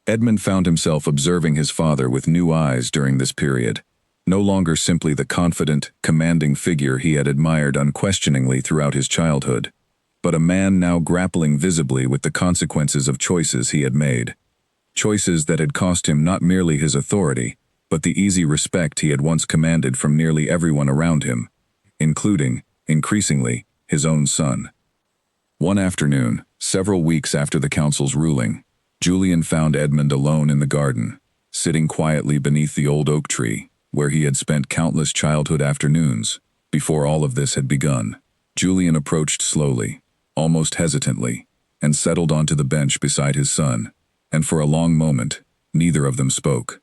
Edmund found himself observing his father with new eyes during this period, no longer simply the confident, commanding figure he had admired unquestioningly throughout his childhood, but a man now grappling visibly with the consequences of choices he had made. Choices that had cost him not merely his authority, but the easy respect he had once commanded from nearly everyone around him, including, increasingly, his own son. One afternoon, several weeks after the council's ruling, Julian found Edmund alone in the garden, sitting quietly beneath the old oak tree, where he had spent countless childhood afternoons, before all of this had begun. Julian approached slowly, almost hesitantly, and settled onto the bench beside his son, and for a long moment, neither of them spoke.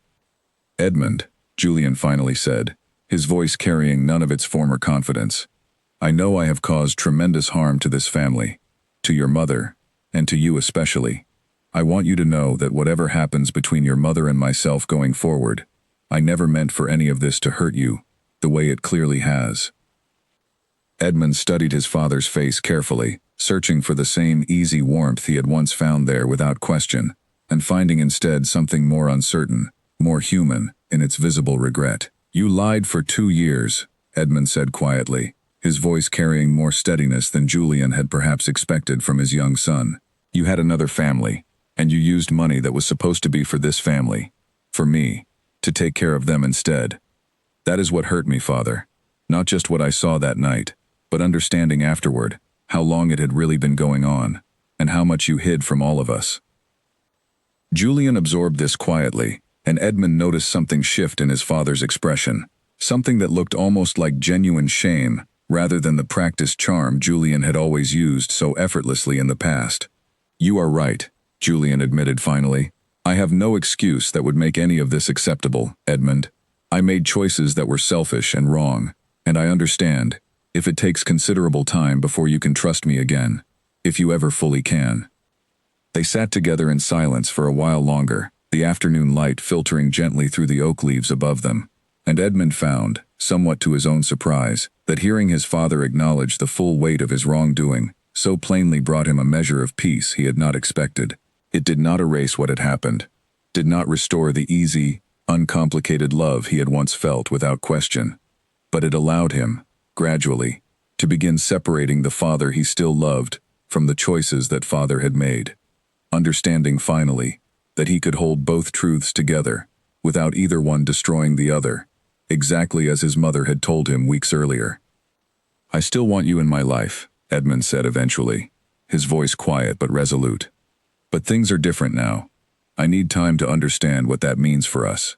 "Edmund," Julian finally said, his voice carrying none of its former confidence, "I know I have caused tremendous harm to this family, to your mother, and to you especially. I want you to know that whatever happens between your mother and myself going forward, I never meant for any of this to hurt you, the way it clearly has." Edmund studied his father's face carefully, searching for the same easy warmth he had once found there without question, and finding instead something more uncertain, more human, in its visible regret. "You lied for 2 years, Edmund said quietly, his voice carrying more steadiness than Julian had perhaps expected from his young son. "You had another family, and you used money that was supposed to be for this family, for me, to take care of them instead. That is what hurt me, Father. Not just what I saw that night, but understanding afterward how long it had really been going on, and how much you hid from all of us." Julian absorbed this quietly, and Edmund noticed something shift in his father's expression, something that looked almost like genuine shame, rather than the practiced charm Julian had always used so effortlessly in the past. "You are right," Julian admitted finally. "I have no excuse that would make any of this acceptable, Edmund. I made choices that were selfish and wrong, and I understand, if it takes considerable time before you can trust me again, if you ever fully can." They sat together in silence for a while longer, the afternoon light filtering gently through the oak leaves above them, and Edmund found, somewhat to his own surprise, that hearing his father acknowledge the full weight of his wrongdoing so plainly brought him a measure of peace he had not expected. It did not erase what had happened, did not restore the easy, uncomplicated love he had once felt without question, but it allowed him, gradually, to begin separating the father he still loved from the choices that father had made. Understanding finally that he could hold both truths together without either one destroying the other, exactly as his mother had told him weeks earlier. "I still want you in my life," Edmund said eventually, his voice quiet but resolute. "But things are different now. I need time to understand what that means for us."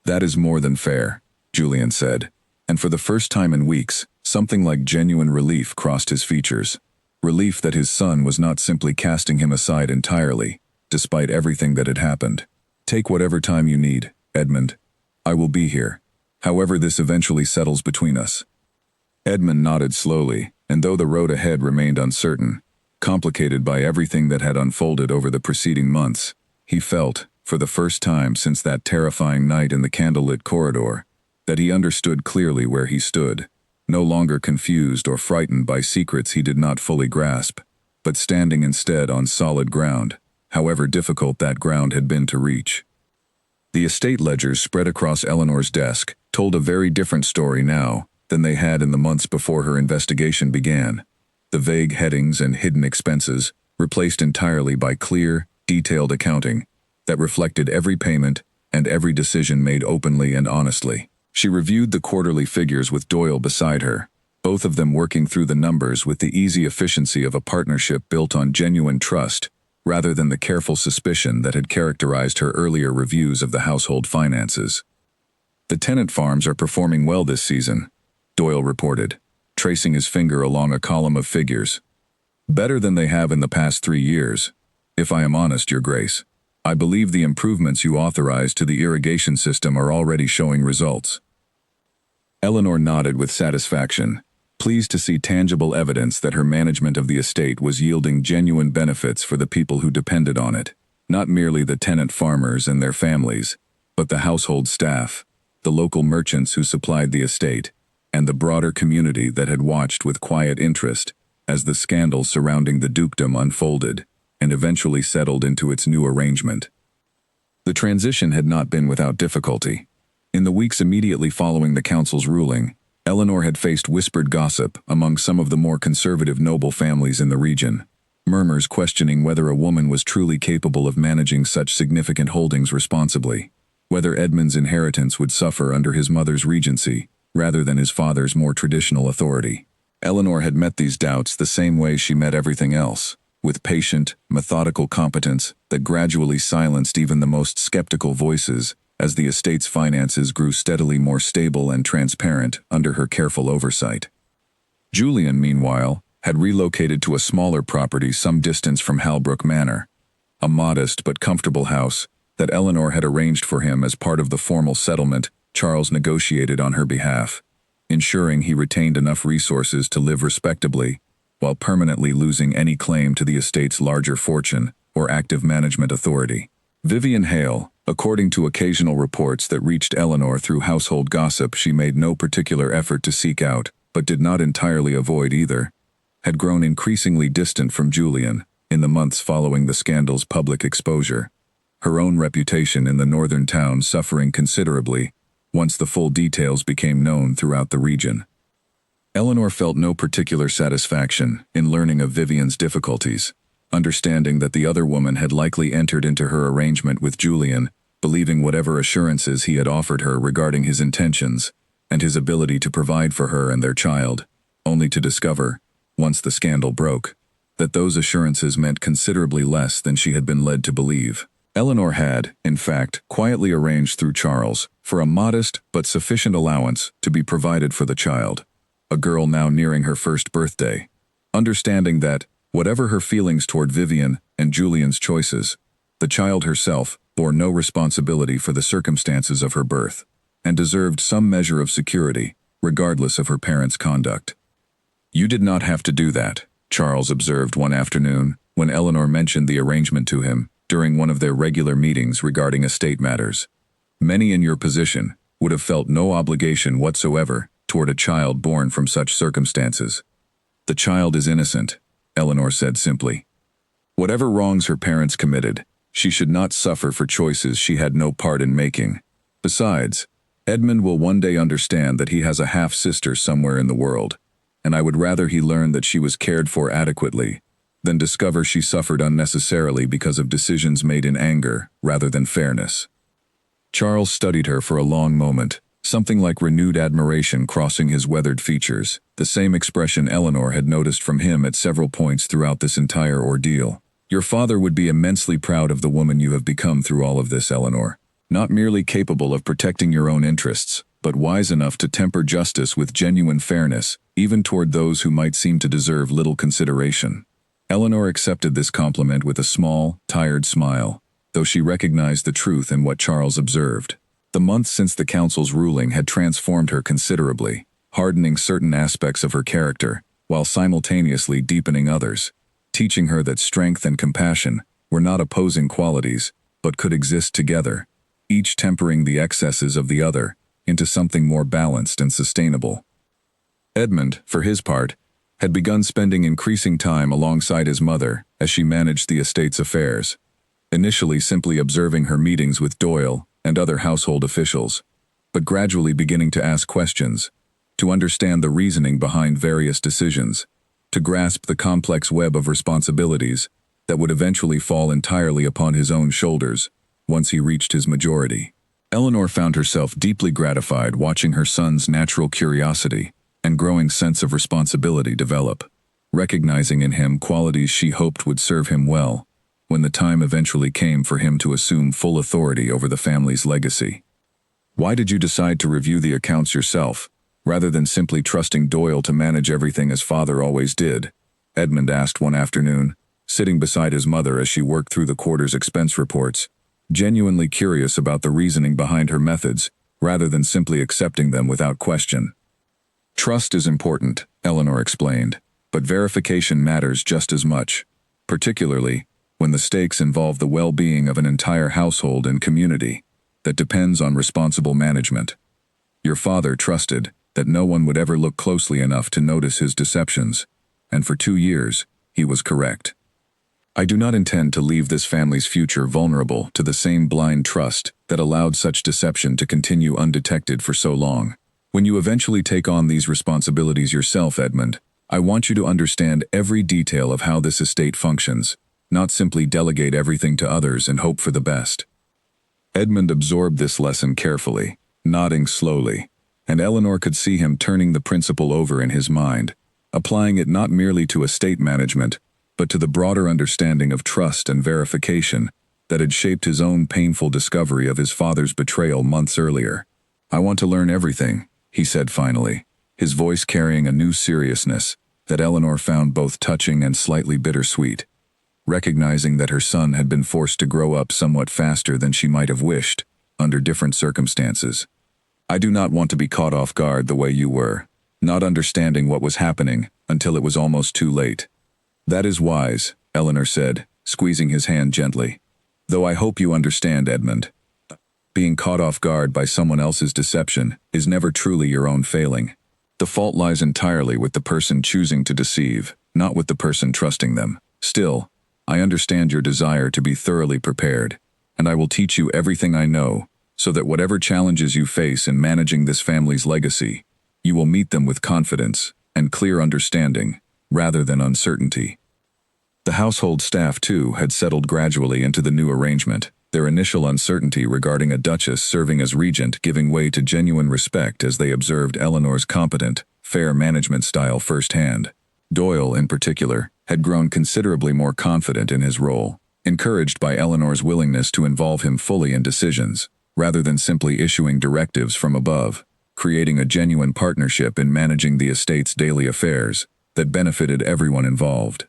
"That is more than fair," Julian said, and for the first time in weeks, something like genuine relief crossed his features. Relief that his son was not simply casting him aside entirely, despite everything that had happened. "Take whatever time you need, Edmund. I will be here, however this eventually settles between us." Edmund nodded slowly, and though the road ahead remained uncertain, complicated by everything that had unfolded over the preceding months, he felt, for the first time since that terrifying night in the candlelit corridor, that he understood clearly where he stood, no longer confused or frightened by secrets he did not fully grasp, but standing instead on solid ground, however difficult that ground had been to reach. The estate ledgers spread across Eleanor's desk told a very different story now than they had in the months before her investigation began. The vague headings and hidden expenses replaced entirely by clear, detailed accounting that reflected every payment and every decision made openly and honestly. She reviewed the quarterly figures with Doyle beside her, both of them working through the numbers with the easy efficiency of a partnership built on genuine trust, rather than the careful suspicion that had characterized her earlier reviews of the household finances. "The tenant farms are performing well this season," Doyle reported, tracing his finger along a column of figures. "Better than they have in the past 3 years. If I am honest, Your Grace, I believe the improvements you authorized to the irrigation system are already showing results." Eleanor nodded with satisfaction, pleased to see tangible evidence that her management of the estate was yielding genuine benefits for the people who depended on it, not merely the tenant farmers and their families, but the household staff, the local merchants who supplied the estate, and the broader community that had watched with quiet interest as the scandal surrounding the dukedom unfolded and eventually settled into its new arrangement. The transition had not been without difficulty. In the weeks immediately following the council's ruling, Eleanor had faced whispered gossip among some of the more conservative noble families in the region, murmurs questioning whether a woman was truly capable of managing such significant holdings responsibly, whether Edmund's inheritance would suffer under his mother's regency rather than his father's more traditional authority. Eleanor had met these doubts the same way she met everything else, with patient, methodical competence that gradually silenced even the most skeptical voices as the estate's finances grew steadily more stable and transparent under her careful oversight. Julian, meanwhile, had relocated to a smaller property some distance from Halbrook Manor, a modest but comfortable house that Eleanor had arranged for him as part of the formal settlement Charles negotiated on her behalf, ensuring he retained enough resources to live respectably while permanently losing any claim to the estate's larger fortune or active management authority. Vivian Hale, according to occasional reports that reached Eleanor through household gossip she made no particular effort to seek out, but did not entirely avoid either, had grown increasingly distant from Julian in the months following the scandal's public exposure, her own reputation in the northern town suffering considerably once the full details became known throughout the region. Eleanor felt no particular satisfaction in learning of Vivian's difficulties, understanding that the other woman had likely entered into her arrangement with Julian, believing whatever assurances he had offered her regarding his intentions and his ability to provide for her and their child, only to discover, once the scandal broke, that those assurances meant considerably less than she had been led to believe. Eleanor had, in fact, quietly arranged through Charles for a modest but sufficient allowance to be provided for the child, a girl now nearing her first birthday, understanding that, whatever her feelings toward Vivian and Julian's choices, the child herself bore no responsibility for the circumstances of her birth, and deserved some measure of security, regardless of her parents' conduct. "You did not have to do that," Charles observed one afternoon when Eleanor mentioned the arrangement to him during one of their regular meetings regarding estate matters. "Many in your position would have felt no obligation whatsoever toward a child born from such circumstances." "The child is innocent," Eleanor said simply. "Whatever wrongs her parents committed, she should not suffer for choices she had no part in making. Besides, Edmund will one day understand that he has a half-sister somewhere in the world, and I would rather he learn that she was cared for adequately than discover she suffered unnecessarily because of decisions made in anger rather than fairness. Charles studied her for a long moment, something like renewed admiration crossing his weathered features, the same expression Eleanor had noticed from him at several points throughout this entire ordeal. Your father would be immensely proud of the woman you have become through all of this, Eleanor. Not merely capable of protecting your own interests, but wise enough to temper justice with genuine fairness, even toward those who might seem to deserve little consideration. Eleanor accepted this compliment with a small, tired smile, though she recognized the truth in what Charles observed. The months since the council's ruling had transformed her considerably, hardening certain aspects of her character, while simultaneously deepening others, teaching her that strength and compassion were not opposing qualities, but could exist together, each tempering the excesses of the other into something more balanced and sustainable. Edmund, for his part, had begun spending increasing time alongside his mother as she managed the estate's affairs, initially simply observing her meetings with Doyle and other household officials, but gradually beginning to ask questions, to understand the reasoning behind various decisions, to grasp the complex web of responsibilities that would eventually fall entirely upon his own shoulders once he reached his majority. Eleanor found herself deeply gratified watching her son's natural curiosity and growing sense of responsibility develop, recognizing in him qualities she hoped would serve him well when the time eventually came for him to assume full authority over the family's legacy. Why did you decide to review the accounts yourself, rather than simply trusting Doyle to manage everything as father always did? Edmund asked one afternoon, sitting beside his mother as she worked through the quarter's expense reports, genuinely curious about the reasoning behind her methods, rather than simply accepting them without question. Trust is important, Eleanor explained, but verification matters just as much, particularly when the stakes involve the well-being of an entire household and community that depends on responsible management. Your father trusted that no one would ever look closely enough to notice his deceptions, and for 2 years, he was correct. I do not intend to leave this family's future vulnerable to the same blind trust that allowed such deception to continue undetected for so long. When you eventually take on these responsibilities yourself, Edmund, I want you to understand every detail of how this estate functions, not simply delegate everything to others and hope for the best. Edmund absorbed this lesson carefully, nodding slowly, and Eleanor could see him turning the principle over in his mind, applying it not merely to estate management, but to the broader understanding of trust and verification that had shaped his own painful discovery of his father's betrayal months earlier. I want to learn everything, he said finally, his voice carrying a new seriousness that Eleanor found both touching and slightly bittersweet. Recognizing that her son had been forced to grow up somewhat faster than she might have wished, under different circumstances. I do not want to be caught off guard the way you were, not understanding what was happening until it was almost too late. That is wise, Eleanor said, squeezing his hand gently. Though I hope you understand, Edmund. Being caught off guard by someone else's deception is never truly your own failing. The fault lies entirely with the person choosing to deceive, not with the person trusting them. Still, I understand your desire to be thoroughly prepared, and I will teach you everything I know, so that whatever challenges you face in managing this family's legacy, you will meet them with confidence and clear understanding, rather than uncertainty. The household staff, too, had settled gradually into the new arrangement, their initial uncertainty regarding a duchess serving as regent giving way to genuine respect as they observed Eleanor's competent, fair management style firsthand. Doyle, in particular, had grown considerably more confident in his role, encouraged by Eleanor's willingness to involve him fully in decisions, rather than simply issuing directives from above, creating a genuine partnership in managing the estate's daily affairs that benefited everyone involved.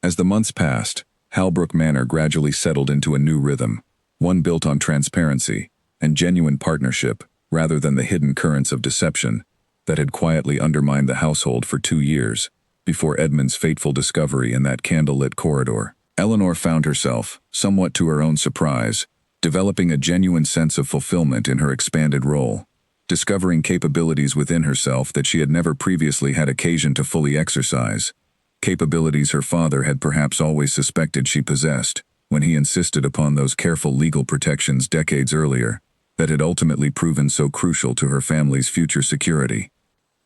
As the months passed, Halbrook Manor gradually settled into a new rhythm, one built on transparency and genuine partnership rather than the hidden currents of deception that had quietly undermined the household for 2 years before Edmund's fateful discovery in that candlelit corridor. Eleanor found herself, somewhat to her own surprise, developing a genuine sense of fulfillment in her expanded role, discovering capabilities within herself that she had never previously had occasion to fully exercise, capabilities her father had perhaps always suspected she possessed when he insisted upon those careful legal protections decades earlier. that had ultimately proven so crucial to her family's future security.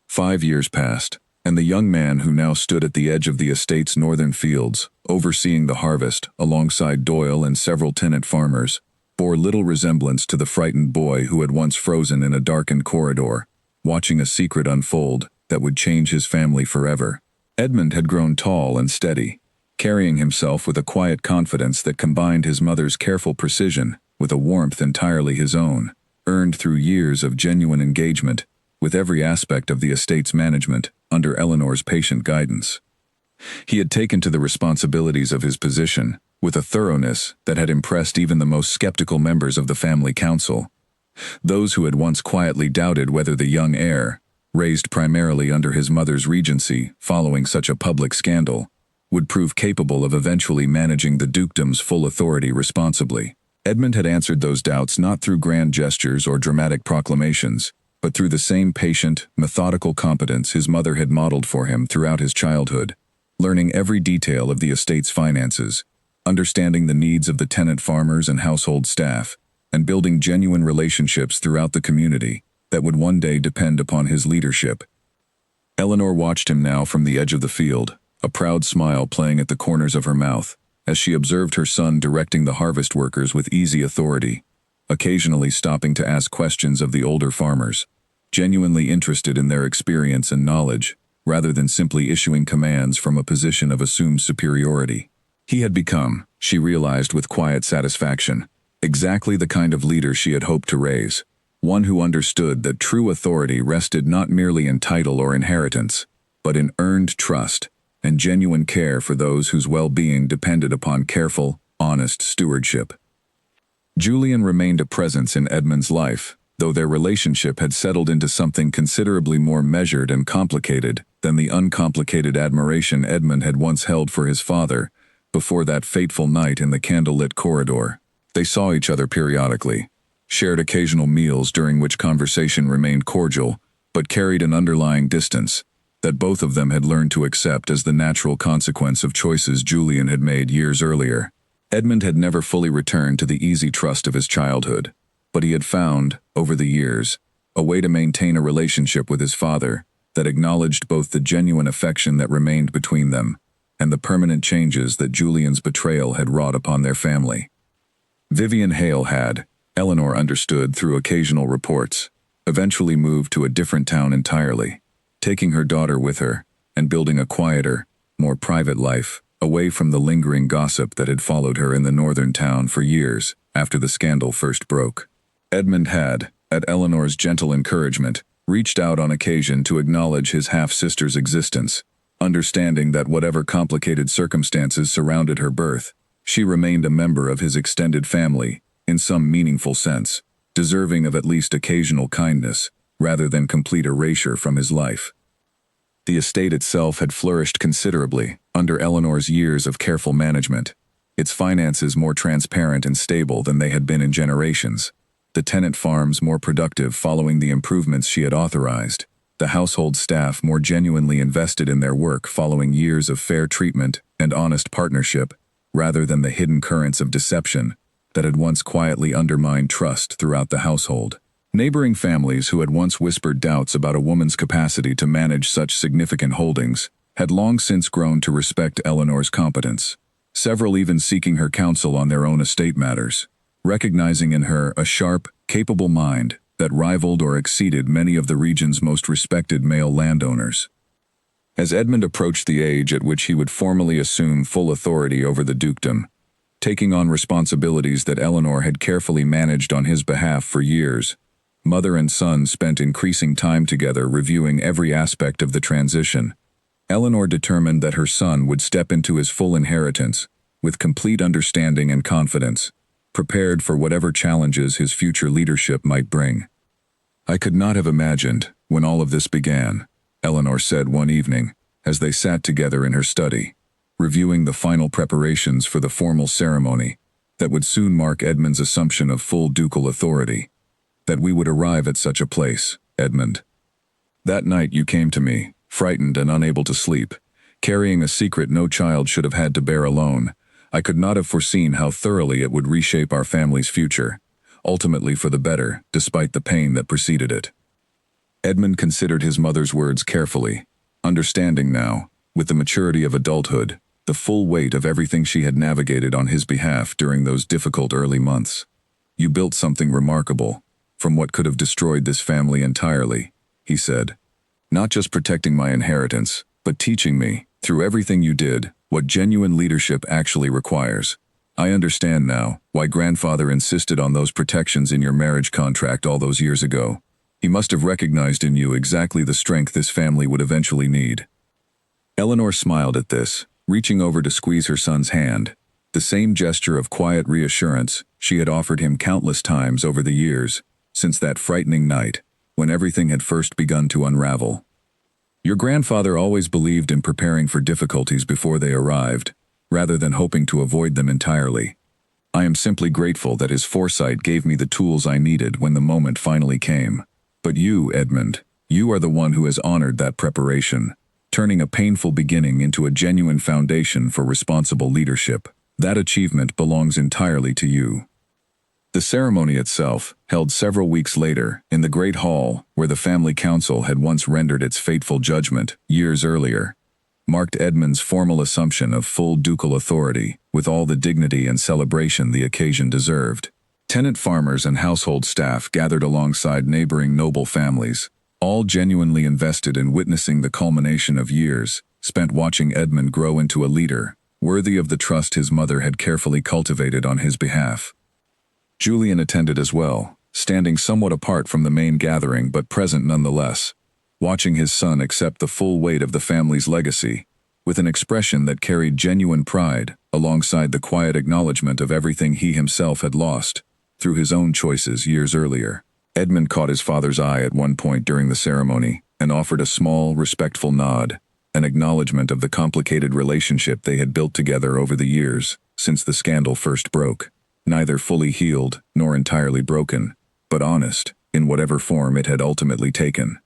5 years passed, and the young man who now stood at the edge of the estate's northern fields, overseeing the harvest, alongside Doyle and several tenant farmers, bore little resemblance to the frightened boy who had once frozen in a darkened corridor, watching a secret unfold that would change his family forever. Edmund had grown tall and steady, carrying himself with a quiet confidence that combined his mother's careful precision with a warmth entirely his own, earned through years of genuine engagement with every aspect of the estate's management under Eleanor's patient guidance. He had taken to the responsibilities of his position with a thoroughness that had impressed even the most skeptical members of the family council. Those who had once quietly doubted whether the young heir, raised primarily under his mother's regency following such a public scandal, would prove capable of eventually managing the dukedom's full authority responsibly. Edmund had answered those doubts not through grand gestures or dramatic proclamations, but through the same patient, methodical competence his mother had modeled for him throughout his childhood, learning every detail of the estate's finances, understanding the needs of the tenant farmers and household staff, and building genuine relationships throughout the community that would one day depend upon his leadership. Eleanor watched him now from the edge of the field, a proud smile playing at the corners of her mouth, as she observed her son directing the harvest workers with easy authority, occasionally stopping to ask questions of the older farmers, genuinely interested in their experience and knowledge, rather than simply issuing commands from a position of assumed superiority. He had become, she realized with quiet satisfaction, exactly the kind of leader she had hoped to raise, one who understood that true authority rested not merely in title or inheritance, but in earned trust and genuine care for those whose well-being depended upon careful, honest stewardship. Julian remained a presence in Edmund's life, though their relationship had settled into something considerably more measured and complicated than the uncomplicated admiration Edmund had once held for his father before that fateful night in the candlelit corridor. They saw each other periodically, shared occasional meals during which conversation remained cordial, but carried an underlying distance that both of them had learned to accept as the natural consequence of choices Julian had made years earlier. Edmund had never fully returned to the easy trust of his childhood, but he had found, over the years, a way to maintain a relationship with his father that acknowledged both the genuine affection that remained between them and the permanent changes that Julian's betrayal had wrought upon their family. Vivian Hale had, Eleanor understood through occasional reports, eventually moved to a different town entirely, taking her daughter with her and building a quieter, more private life, away from the lingering gossip that had followed her in the northern town for years after the scandal first broke. Edmund had, at Eleanor's gentle encouragement, reached out on occasion to acknowledge his half-sister's existence, understanding that whatever complicated circumstances surrounded her birth, she remained a member of his extended family, in some meaningful sense, deserving of at least occasional kindness, rather than complete erasure from his life. The estate itself had flourished considerably under Eleanor's years of careful management, its finances more transparent and stable than they had been in generations, the tenant farms more productive following the improvements she had authorized, the household staff more genuinely invested in their work following years of fair treatment and honest partnership, rather than the hidden currents of deception that had once quietly undermined trust throughout the household. Neighboring families who had once whispered doubts about a woman's capacity to manage such significant holdings had long since grown to respect Eleanor's competence, several even seeking her counsel on their own estate matters, recognizing in her a sharp, capable mind that rivaled or exceeded many of the region's most respected male landowners. As Edmund approached the age at which he would formally assume full authority over the dukedom, taking on responsibilities that Eleanor had carefully managed on his behalf for years, mother and son spent increasing time together reviewing every aspect of the transition. Eleanor determined that her son would step into his full inheritance with complete understanding and confidence, prepared for whatever challenges his future leadership might bring. "I could not have imagined, when all of this began," Eleanor said one evening, as they sat together in her study, reviewing the final preparations for the formal ceremony that would soon mark Edmund's assumption of full ducal authority, "that we would arrive at such a place, Edmund. That night you came to me, frightened and unable to sleep, carrying a secret no child should have had to bear alone. I could not have foreseen how thoroughly it would reshape our family's future. ultimately for the better, despite the pain that preceded it. Edmund considered his mother's words carefully, understanding now, with the maturity of adulthood, the full weight of everything she had navigated on his behalf during those difficult early months. "You built something remarkable, from what could have destroyed this family entirely," he said. "Not just protecting my inheritance, but teaching me, through everything you did, what genuine leadership actually requires. I understand now why grandfather insisted on those protections in your marriage contract all those years ago. He must have recognized in you exactly the strength this family would eventually need." Eleanor smiled at this, reaching over to squeeze her son's hand, the same gesture of quiet reassurance she had offered him countless times over the years, since that frightening night, when everything had first begun to unravel. "Your grandfather always believed in preparing for difficulties before they arrived, rather than hoping to avoid them entirely. I am simply grateful that his foresight gave me the tools I needed when the moment finally came. But you, Edmund, you are the one who has honored that preparation, turning a painful beginning into a genuine foundation for responsible leadership. That achievement belongs entirely to you." The ceremony itself, held several weeks later, in the Great Hall, where the family council had once rendered its fateful judgment, years earlier, marked Edmund's formal assumption of full ducal authority, with all the dignity and celebration the occasion deserved. Tenant farmers and household staff gathered alongside neighboring noble families, all genuinely invested in witnessing the culmination of years spent watching Edmund grow into a leader, worthy of the trust his mother had carefully cultivated on his behalf. Julian attended as well, standing somewhat apart from the main gathering but present nonetheless, watching his son accept the full weight of the family's legacy, with an expression that carried genuine pride, alongside the quiet acknowledgement of everything he himself had lost, through his own choices years earlier. Edmund caught his father's eye at one point during the ceremony, and offered a small, respectful nod, an acknowledgement of the complicated relationship they had built together over the years, since the scandal first broke. Neither fully healed, nor entirely broken, but honest, in whatever form it had ultimately taken.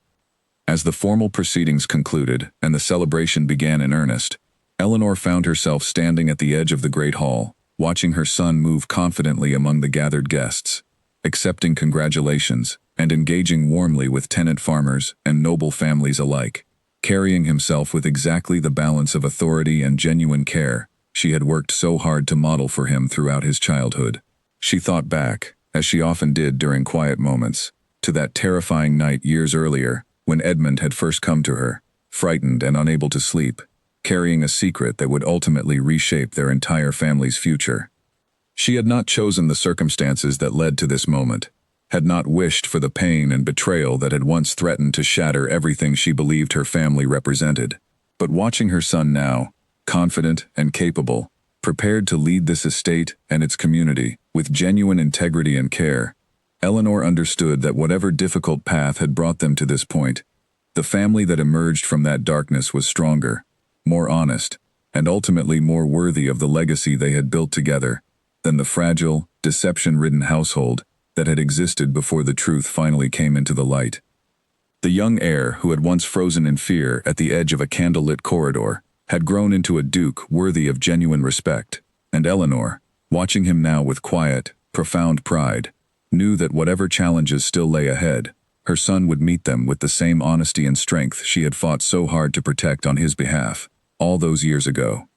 As the formal proceedings concluded and the celebration began in earnest, Eleanor found herself standing at the edge of the great hall, watching her son move confidently among the gathered guests, accepting congratulations and engaging warmly with tenant farmers and noble families alike, carrying himself with exactly the balance of authority and genuine care she had worked so hard to model for him throughout his childhood. She thought back, as she often did during quiet moments, to that terrifying night years earlier, when Edmund had first come to her, frightened and unable to sleep, carrying a secret that would ultimately reshape their entire family's future. She had not chosen the circumstances that led to this moment, had not wished for the pain and betrayal that had once threatened to shatter everything she believed her family represented. But watching her son now, confident and capable, prepared to lead this estate and its community with genuine integrity and care, Eleanor understood that whatever difficult path had brought them to this point, the family that emerged from that darkness was stronger, more honest, and ultimately more worthy of the legacy they had built together than the fragile, deception-ridden household that had existed before the truth finally came into the light. The young heir, who had once frozen in fear at the edge of a candlelit corridor, had grown into a duke worthy of genuine respect, and Eleanor, watching him now with quiet, profound pride, knew that whatever challenges still lay ahead, her son would meet them with the same honesty and strength she had fought so hard to protect on his behalf, all those years ago.